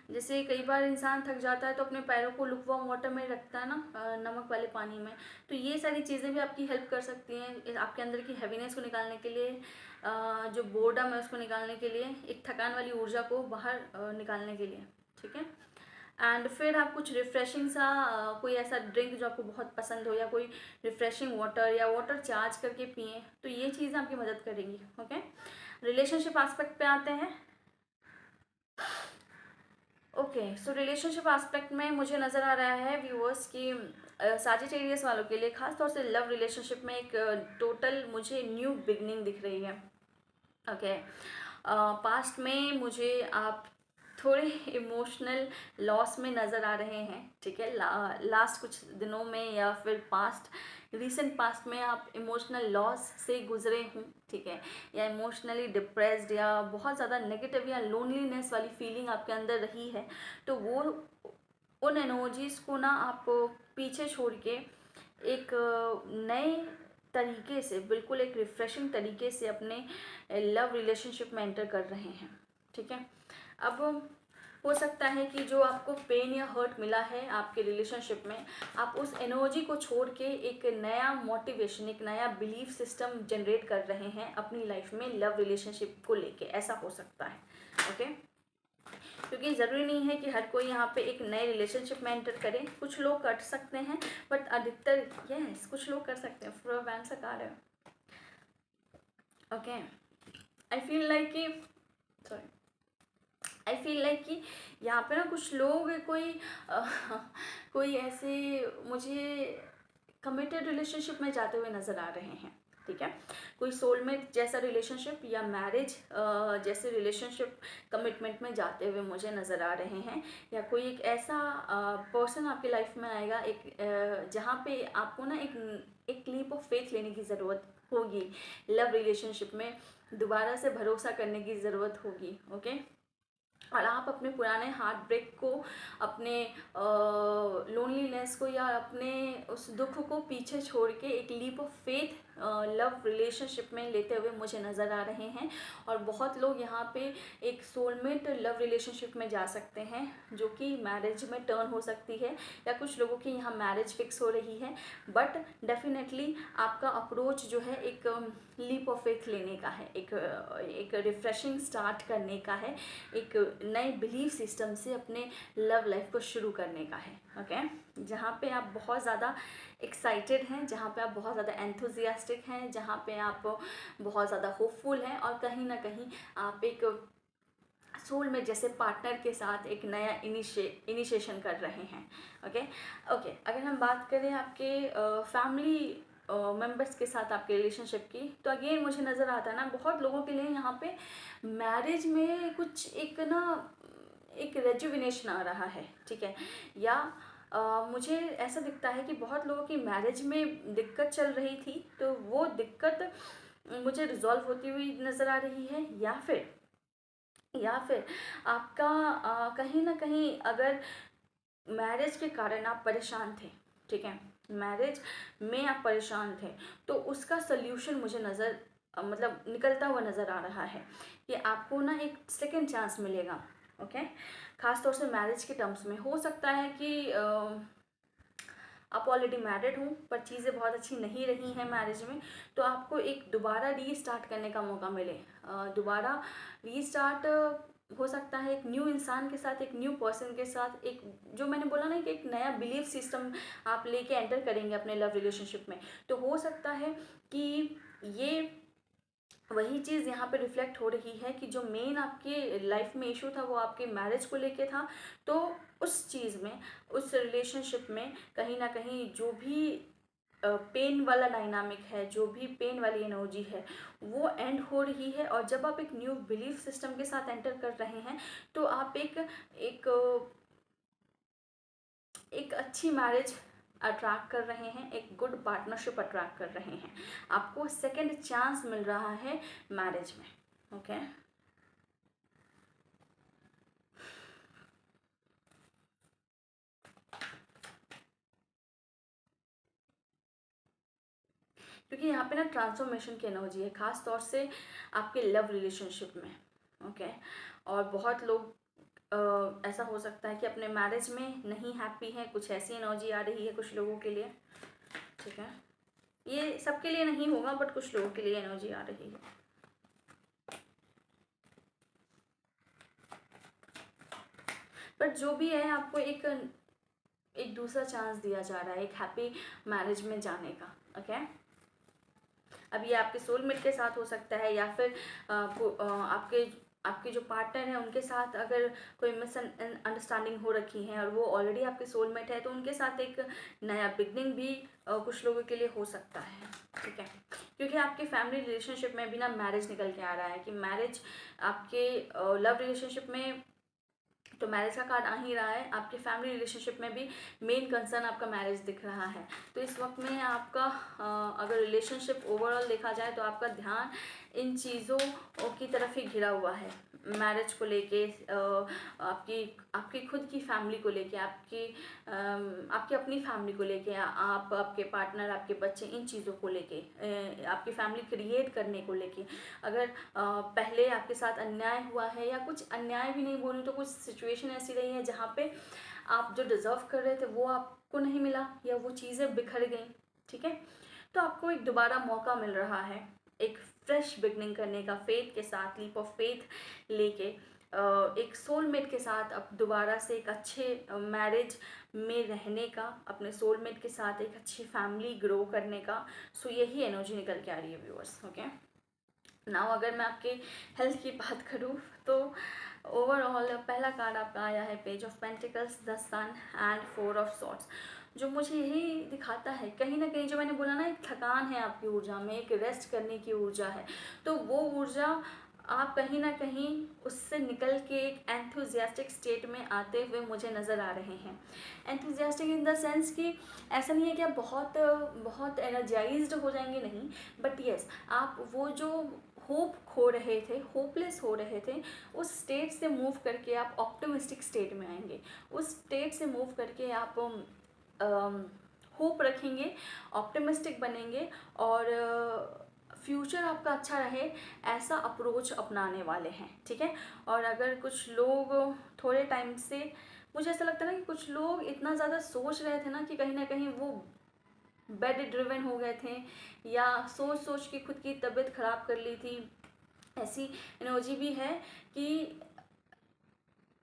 जैसे कई बार इंसान थक जाता है तो अपने पैरों को लुकवार्म वाटर में रखता है ना, नमक वाले पानी में। तो ये सारी चीज़ें भी आपकी हेल्प कर सकती हैं आपके अंदर की हैवीनेस को निकालने के लिए, जो बोर्डम है उसको निकालने के लिए, एक थकान वाली ऊर्जा को बाहर निकालने के लिए, ठीक है। एंड फिर आप कुछ रिफ़्रेशिंग सा कोई ऐसा ड्रिंक जो आपको बहुत पसंद हो, या कोई रिफ़्रेशिंग वाटर या वाटर चार्ज करके पिएँ, तो ये चीज़ें आपकी मदद करेंगी, ओके। रिलेशनशिप एस्पेक्ट पे आते हैं। ओके, सो रिलेशनशिप एस्पेक्ट में मुझे नज़र आ रहा है व्यूअर्स कि साजिटेरियस वालों के लिए खास तौर से लव रिलेशनशिप में एक टोटल मुझे न्यू बिगनिंग दिख रही है, ओके। पास्ट में मुझे आप थोड़े इमोशनल लॉस में नज़र आ रहे हैं, ठीक है। लास्ट कुछ दिनों में या फिर रीसेंट पास्ट में आप इमोशनल लॉस से गुजरे हूँ, ठीक है, या इमोशनली डिप्रेस्ड या बहुत ज़्यादा नेगेटिव या लोनलीनेस वाली फीलिंग आपके अंदर रही है। तो वो उन एनर्जीज़ को ना आप पीछे छोड़ के एक नए तरीके से, बिल्कुल एक रिफ्रेशिंग तरीके से अपने लव रिलेशनशिप में एंटर कर रहे हैं, ठीक है। अब हो सकता है कि जो आपको पेन या हर्ट मिला है आपके रिलेशनशिप में, आप उस एनर्जी को छोड़ के एक नया मोटिवेशन, एक नया बिलीफ सिस्टम जनरेट कर रहे हैं अपनी लाइफ में लव रिलेशनशिप को लेके, ऐसा हो सकता है, ओके। क्योंकि ज़रूरी नहीं है कि हर कोई यहाँ पे एक नए रिलेशनशिप में एंटर करे। कुछ लोग कर सकते हैं, बट अधिकतर यस कुछ लोग कर सकते हैं। फ्रो बैंक से कार है, ओके। आई फील लाइक कि सॉरी आई फील लाइक कि यहाँ पे ना कुछ लोग कोई ऐसे मुझे कमिटेड रिलेशनशिप में जाते हुए नज़र आ रहे हैं, ठीक है। कोई सोलमेट जैसा रिलेशनशिप या मैरिज जैसे रिलेशनशिप कमिटमेंट में जाते हुए मुझे नज़र आ रहे हैं, या कोई एक ऐसा पर्सन आपकी लाइफ में आएगा एक जहाँ पे आपको ना एक लीप ऑफ फेथ लेने की ज़रूरत होगी, लव रिलेशनशिप में दोबारा से भरोसा करने की ज़रूरत होगी, ओके। और आप अपने पुराने हार्ट ब्रेक को, अपने लोनलीनेस को या अपने उस दुख को पीछे छोड़ के एक leap of faith love relationship में लेते हुए मुझे नज़र आ रहे हैं। और बहुत लोग यहाँ पे एक सोलमेट लव रिलेशनशिप में जा सकते हैं जो कि मैरिज में टर्न हो सकती है, या कुछ लोगों की यहाँ मैरिज फिक्स हो रही है। बट डेफिनेटली आपका अप्रोच जो है एक लीप ऑफ फेथ लेने का है, एक रिफ्रेशिंग स्टार्ट करने का है, एक नए बिलीफ सिस्टम से अपने लव लाइफ को शुरू करने का है, ओके। जहाँ पे आप बहुत ज़्यादा एक्साइटेड हैं, जहाँ पे आप बहुत ज़्यादा एंथुजियास्टिक हैं, जहाँ पे आप बहुत ज़्यादा होपफुल हैं, और कहीं ना कहीं आप एक सोल में जैसे पार्टनर के साथ एक नया इनिशिएशन कर रहे हैं, ओके। ओके, अगर हम बात करें आपके फैमिली मेंबर्स के साथ आपके रिलेशनशिप की, तो अगेन मुझे नज़र आता है ना बहुत लोगों के लिए यहाँ पे मैरिज में कुछ एक रेजुविनेशन आ रहा है, ठीक है। या मुझे ऐसा दिखता है कि बहुत लोगों की मैरिज में दिक्कत चल रही थी, तो वो दिक्कत मुझे रिजॉल्व होती हुई नज़र आ रही है। या फिर आपका कहीं ना कहीं अगर मैरिज के कारण आप परेशान थे, ठीक है, मैरिज में आप परेशान थे, तो उसका सल्यूशन मुझे मतलब निकलता हुआ नज़र आ रहा है कि आपको ना एक सेकेंड चांस मिलेगा, ओके। ख़ास तौर से मैरिज के टर्म्स में हो सकता है कि आप ऑलरेडी मैरिड हो पर चीज़ें बहुत अच्छी नहीं रही हैं मैरिज में, तो आपको एक दोबारा रीस्टार्ट करने का मौका मिले। दोबारा रीस्टार्ट हो सकता है एक न्यू इंसान के साथ, एक न्यू पर्सन के साथ, एक जो मैंने बोला ना कि एक नया बिलीफ सिस्टम आप लेके एंटर करेंगे अपने लव रिलेशनशिप में। तो हो सकता है कि ये वही चीज़ यहाँ पे रिफ्लेक्ट हो रही है कि जो मेन आपके लाइफ में इशू था वो आपके मैरिज को लेके था। तो उस चीज़ में, उस रिलेशनशिप में कहीं ना कहीं जो भी पेन वाला डायनामिक है, जो भी पेन वाली एनर्जी है, वो एंड हो रही है। और जब आप एक न्यू बिलीफ सिस्टम के साथ एंटर कर रहे हैं तो आप एक एक अच्छी मैरिज अट्रैक्ट कर रहे हैं, एक गुड पार्टनरशिप अट्रैक्ट कर रहे हैं। आपको सेकंड चांस मिल रहा है मैरिज में। ओके, क्योंकि यहाँ पे ना ट्रांसफॉर्मेशन की एनर्जी है, खास तौर से आपके लव रिलेशनशिप में। ओके, और बहुत लोग ऐसा हो सकता है कि अपने मैरिज में नहीं हैप्पी है, कुछ ऐसी एनर्जी आ रही है कुछ लोगों के लिए। ठीक है, ये सबके लिए नहीं होगा बट कुछ लोगों के लिए एनर्जी आ रही है। बट जो भी है, आपको एक दूसरा चांस दिया जा रहा है एक हैप्पी मैरिज में जाने का। ओके, अब ये आपके सोलमेट के साथ हो सकता है, या फिर आपके आपके जो पार्टनर हैं उनके साथ अगर कोई मिसअंडरस्टैंडिंग हो रखी है और वो ऑलरेडी आपके सोलमेट है तो उनके साथ एक नया बिगनिंग भी कुछ लोगों के लिए हो सकता है। ठीक है, क्योंकि आपके फैमिली रिलेशनशिप में भी ना मैरिज निकल के आ रहा है कि मैरिज आपके लव रिलेशनशिप में तो मैरिज का कार्ड आ ही रहा है, आपके फैमिली रिलेशनशिप में भी मेन कंसर्न आपका मैरिज दिख रहा है। तो इस वक्त में आपका अगर रिलेशनशिप ओवरऑल देखा जाए तो आपका ध्यान इन चीज़ों की तरफ ही घिरा हुआ है, मैरिज को लेके, आपकी आपकी खुद की फैमिली को लेके, आपकी अपनी फैमिली को लेके, आप, आपके पार्टनर, आपके बच्चे, इन चीज़ों को लेके, आपकी फैमिली क्रिएट करने को लेके। अगर पहले आपके साथ अन्याय हुआ है, या कुछ अन्याय भी नहीं बोलूँ तो कुछ सिचुएशन ऐसी रही है जहाँ पे आप जो डिज़र्व कर रहे थे वो आपको नहीं मिला, या वो चीज़ें बिखर गई। ठीक है, तो आपको एक दोबारा मौका मिल रहा है एक फ्रेश बिगनिंग करने का, फेथ के साथ, लीप ऑफ फेथ लेके, एक सोलमेट के साथ अब दोबारा से एक अच्छे मैरिज में रहने का, अपने सोलमेट के साथ एक अच्छी फैमिली ग्रो करने का। सो यही एनर्जी निकल के आ रही है व्यूअर्स। ओके, नाउ अगर मैं आपके हेल्थ की बात करूँ तो ओवरऑल पहला कार्ड आपका आया है page of pentacles, the sun and four of swords, जो मुझे यही दिखाता है कहीं ना कहीं, जो मैंने बोला ना, एक थकान है आपकी ऊर्जा में, एक रेस्ट करने की ऊर्जा है। तो वो ऊर्जा आप कहीं ना कहीं उससे निकल के एक एंथुजियास्टिक स्टेट में आते हुए मुझे नज़र आ रहे हैं। एंथुजियास्टिक इन द सेंस कि ऐसा नहीं है कि आप बहुत बहुत एनर्जाइज्ड हो जाएंगे, नहीं, बट यस, आप वो जो होप खो रहे थे, होपलेस हो रहे थे, उस स्टेट से मूव करके आप ऑप्टिमिस्टिक स्टेट में आएंगे। उस स्टेट से मूव करके आप होप रखेंगे, ऑप्टिमिस्टिक बनेंगे, और फ्यूचर आपका अच्छा रहे, ऐसा अप्रोच अपनाने वाले हैं। ठीक है, और अगर कुछ लोग थोड़े टाइम से, मुझे ऐसा लगता है ना कि कुछ लोग इतना ज़्यादा सोच रहे थे ना कि कहीं ना कहीं वो बेड ड्रिवन हो गए थे, या सोच सोच के खुद की तबीयत ख़राब कर ली थी। ऐसी एनर्जी भी है कि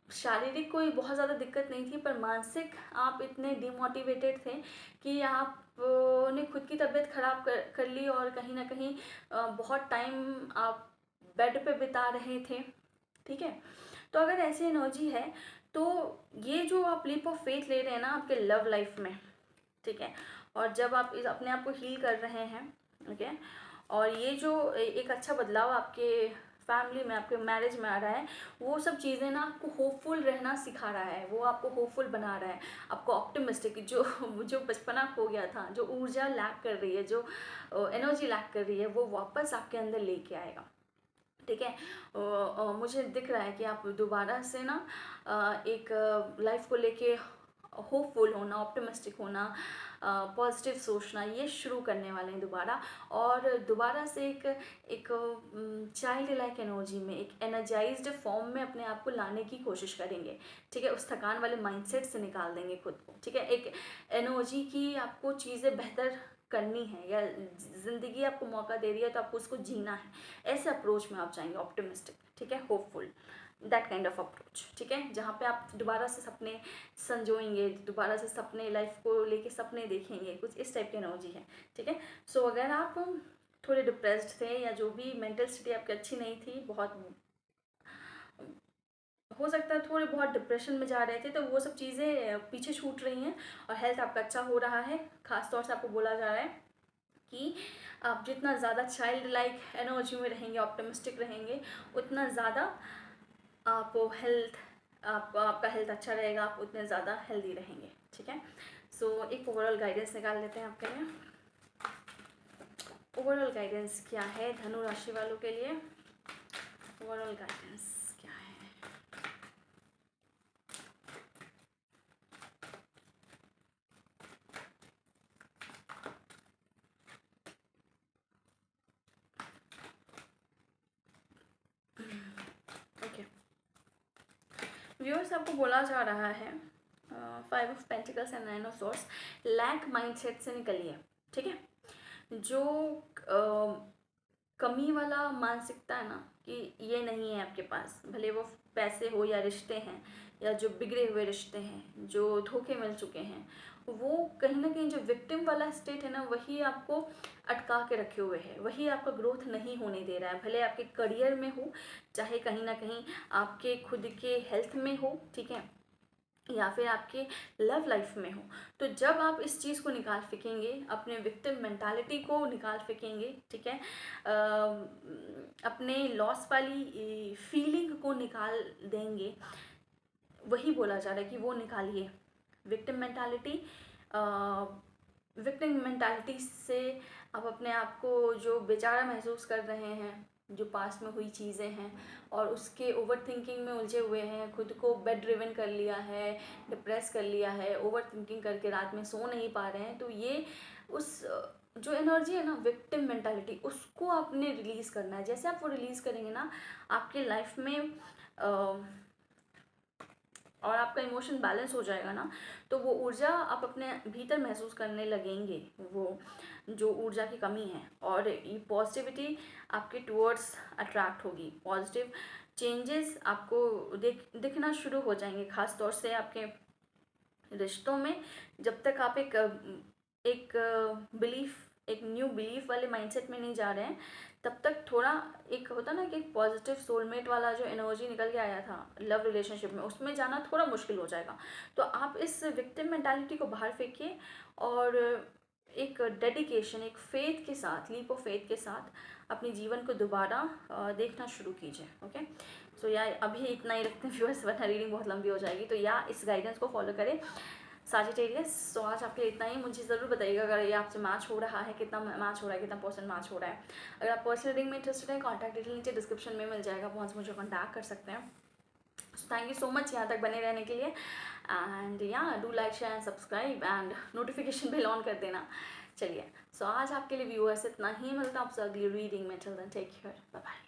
शारीरिक कोई बहुत ज़्यादा दिक्कत नहीं थी, पर मानसिक आप इतने डिमोटिवेटेड थे कि आप ने खुद की तबीयत ख़राब कर ली, और कहीं ना कहीं बहुत टाइम आप बेड पे बिता रहे थे। ठीक है, तो अगर ऐसी एनर्जी है तो ये जो आप लीप ऑफ फेथ ले रहे हैं ना आपके लव लाइफ में, ठीक है, और जब आप अपने आप को हील कर रहे हैं, ओके, और ये जो एक अच्छा बदलाव आपके फैमिली में, आपके मैरिज में आ रहा है, वो सब चीज़ें ना आपको होपफुल रहना सिखा रहा है, वो आपको होपफुल बना रहा है, आपको ऑप्टिमिस्टिक, जो जो बचपना खो गया था, जो ऊर्जा लैक कर रही है, जो एनर्जी लैक कर रही है, वो वापस आपके अंदर लेके आएगा। ठीक है, मुझे दिख रहा है कि आप दोबारा से ना एक लाइफ को लेके होपफुल होना, ऑप्टिमिस्टिक होना, पॉजिटिव सोचना, ये शुरू करने वाले हैं दोबारा, और दोबारा से एक चाइल्ड लाइक एनर्जी में, एक एनर्जाइज्ड फॉर्म में अपने आप को लाने की कोशिश करेंगे। ठीक है, उस थकान वाले माइंडसेट से निकाल देंगे खुद को। ठीक है, एक एनर्जी की आपको चीज़ें बेहतर करनी है, या ज़िंदगी आपको मौका दे रही है तो आपको उसको जीना है, ऐसे अप्रोच में आप जाएंगे, ऑप्टिमिस्टिक। ठीक है, hopeful, that kind of approach. ठीक है, जहाँ पे आप दोबारा से सपने संजोएंगे, दोबारा से सपने, लाइफ को लेके सपने देखेंगे, कुछ इस टाइप की एनर्जी है। ठीक है, सो अगर आप थोड़े डिप्रेस्ड थे, या जो भी मेंटल स्थिति आपकी अच्छी नहीं थी, बहुत हो सकता है थोड़े बहुत डिप्रेशन में जा रहे थे, तो वो सब चीज़ें पीछे छूट रही हैं और हेल्थ आपका अच्छा हो रहा है। खास तौर से आपको बोला जा रहा है कि आप जितना ज़्यादा चाइल्ड लाइक एनर्जी में रहेंगे, ऑप्टिमिस्टिक रहेंगे, उतना ज़्यादा आप आपका हेल्थ अच्छा रहेगा, आप उतने ज़्यादा हेल्दी रहेंगे। ठीक है, सो एक ओवरऑल गाइडेंस निकाल लेते हैं आपके लिए। ओवरऑल गाइडेंस क्या है धनु राशि वालों के लिए? ओवरऑल गाइडेंस क्या है? ओके व्यूअर्स, आपको बोला जा रहा है 5 of pentacles and 9 of swords, lack mindset से निकलिए। ठीक है, जो कमी वाला मानसिकता है ना, कि ये नहीं है आपके पास, भले वो पैसे हो या रिश्ते हैं, या जो बिगड़े हुए रिश्ते हैं, जो धोखे मिल चुके हैं, वो कहीं ना कहीं जो विक्टिम वाला स्टेट है ना, वही आपको अटका के रखे हुए है, वही आपका ग्रोथ नहीं होने दे रहा है। भले आपके करियर में हो, चाहे कहीं ना कहीं आपके खुद के हेल्थ में हो, ठीक है, या फिर आपके लव लाइफ में हो। तो जब आप इस चीज़ को निकाल फेंकेंगे, अपने विक्टिम मेंटालिटी को निकाल फेंकेंगे, ठीक है, अपने लॉस वाली फीलिंग को निकाल देंगे, वही बोला जा रहा है कि वो निकालिए। विक्टिम मेंटालिटी, विक्टिम मेंटालिटी से आप अपने आप को जो बेचारा महसूस कर रहे हैं, जो पास्ट में हुई चीज़ें हैं, और उसके ओवर थिंकिंग में उलझे हुए हैं, खुद को बेड ड्रिवन कर लिया है, डिप्रेस कर लिया है, ओवर थिंकिंग करके रात में सो नहीं पा रहे हैं, तो ये उस जो एनर्जी है ना विक्टिम मेंटालिटी, उसको आपने रिलीज़ करना है। जैसे आप वो रिलीज़ करेंगे ना, आपके लाइफ में और आपका इमोशन बैलेंस हो जाएगा ना, तो वो ऊर्जा आप अपने भीतर महसूस करने लगेंगे, वो जो ऊर्जा की कमी है, और ये पॉजिटिविटी आपके टूवर्ड्स अट्रैक्ट होगी। पॉजिटिव चेंजेस आपको दिखना शुरू हो जाएंगे, खास तौर से आपके रिश्तों में। जब तक आप एक बिलीफ, एक न्यू बिलीफ वाले माइंडसेट में नहीं जा रहे हैं, तब तक थोड़ा एक होता ना कि एक पॉजिटिव सोलमेट वाला जो एनर्जी निकल के आया था लव रिलेशनशिप में, उसमें जाना थोड़ा मुश्किल हो जाएगा। तो आप इस विक्टिम मेंटालिटी को बाहर फेंकिए और एक डेडिकेशन, एक फेथ के साथ, लीप ऑफ फेथ के साथ अपने जीवन को दोबारा देखना शुरू कीजिए। ओके, सो या अभी इतना ही रखते हैं व्यूअर्स, वरना रीडिंग बहुत लंबी हो जाएगी। तो या इस गाइडेंस को फॉलो करें सजिटेरियस। सो आज आपके लिए इतना ही। मुझे ज़रूर बताइएगा अगर ये आपसे मैच हो रहा है, कितना मैच हो रहा है, कितना % मैच हो रहा है। अगर आप पर्सनल रीडिंग में इंटरेस्टेड हैं, कॉन्टैक्ट डिटेल नीचे डिस्क्रिप्शन में मिल जाएगा, वहाँ से मुझे कॉन्टैक्ट कर सकते हैं। थैंक यू सो मच यहाँ तक बने रहने के लिए, and yeah do like share and subscribe and notification bell on कर देना। चलिए, सो आज आपके लिए व्यूअर्स इतना ही, मिलता हूँ आपसे अगली रीडिंग में। Till then take care, bye bye.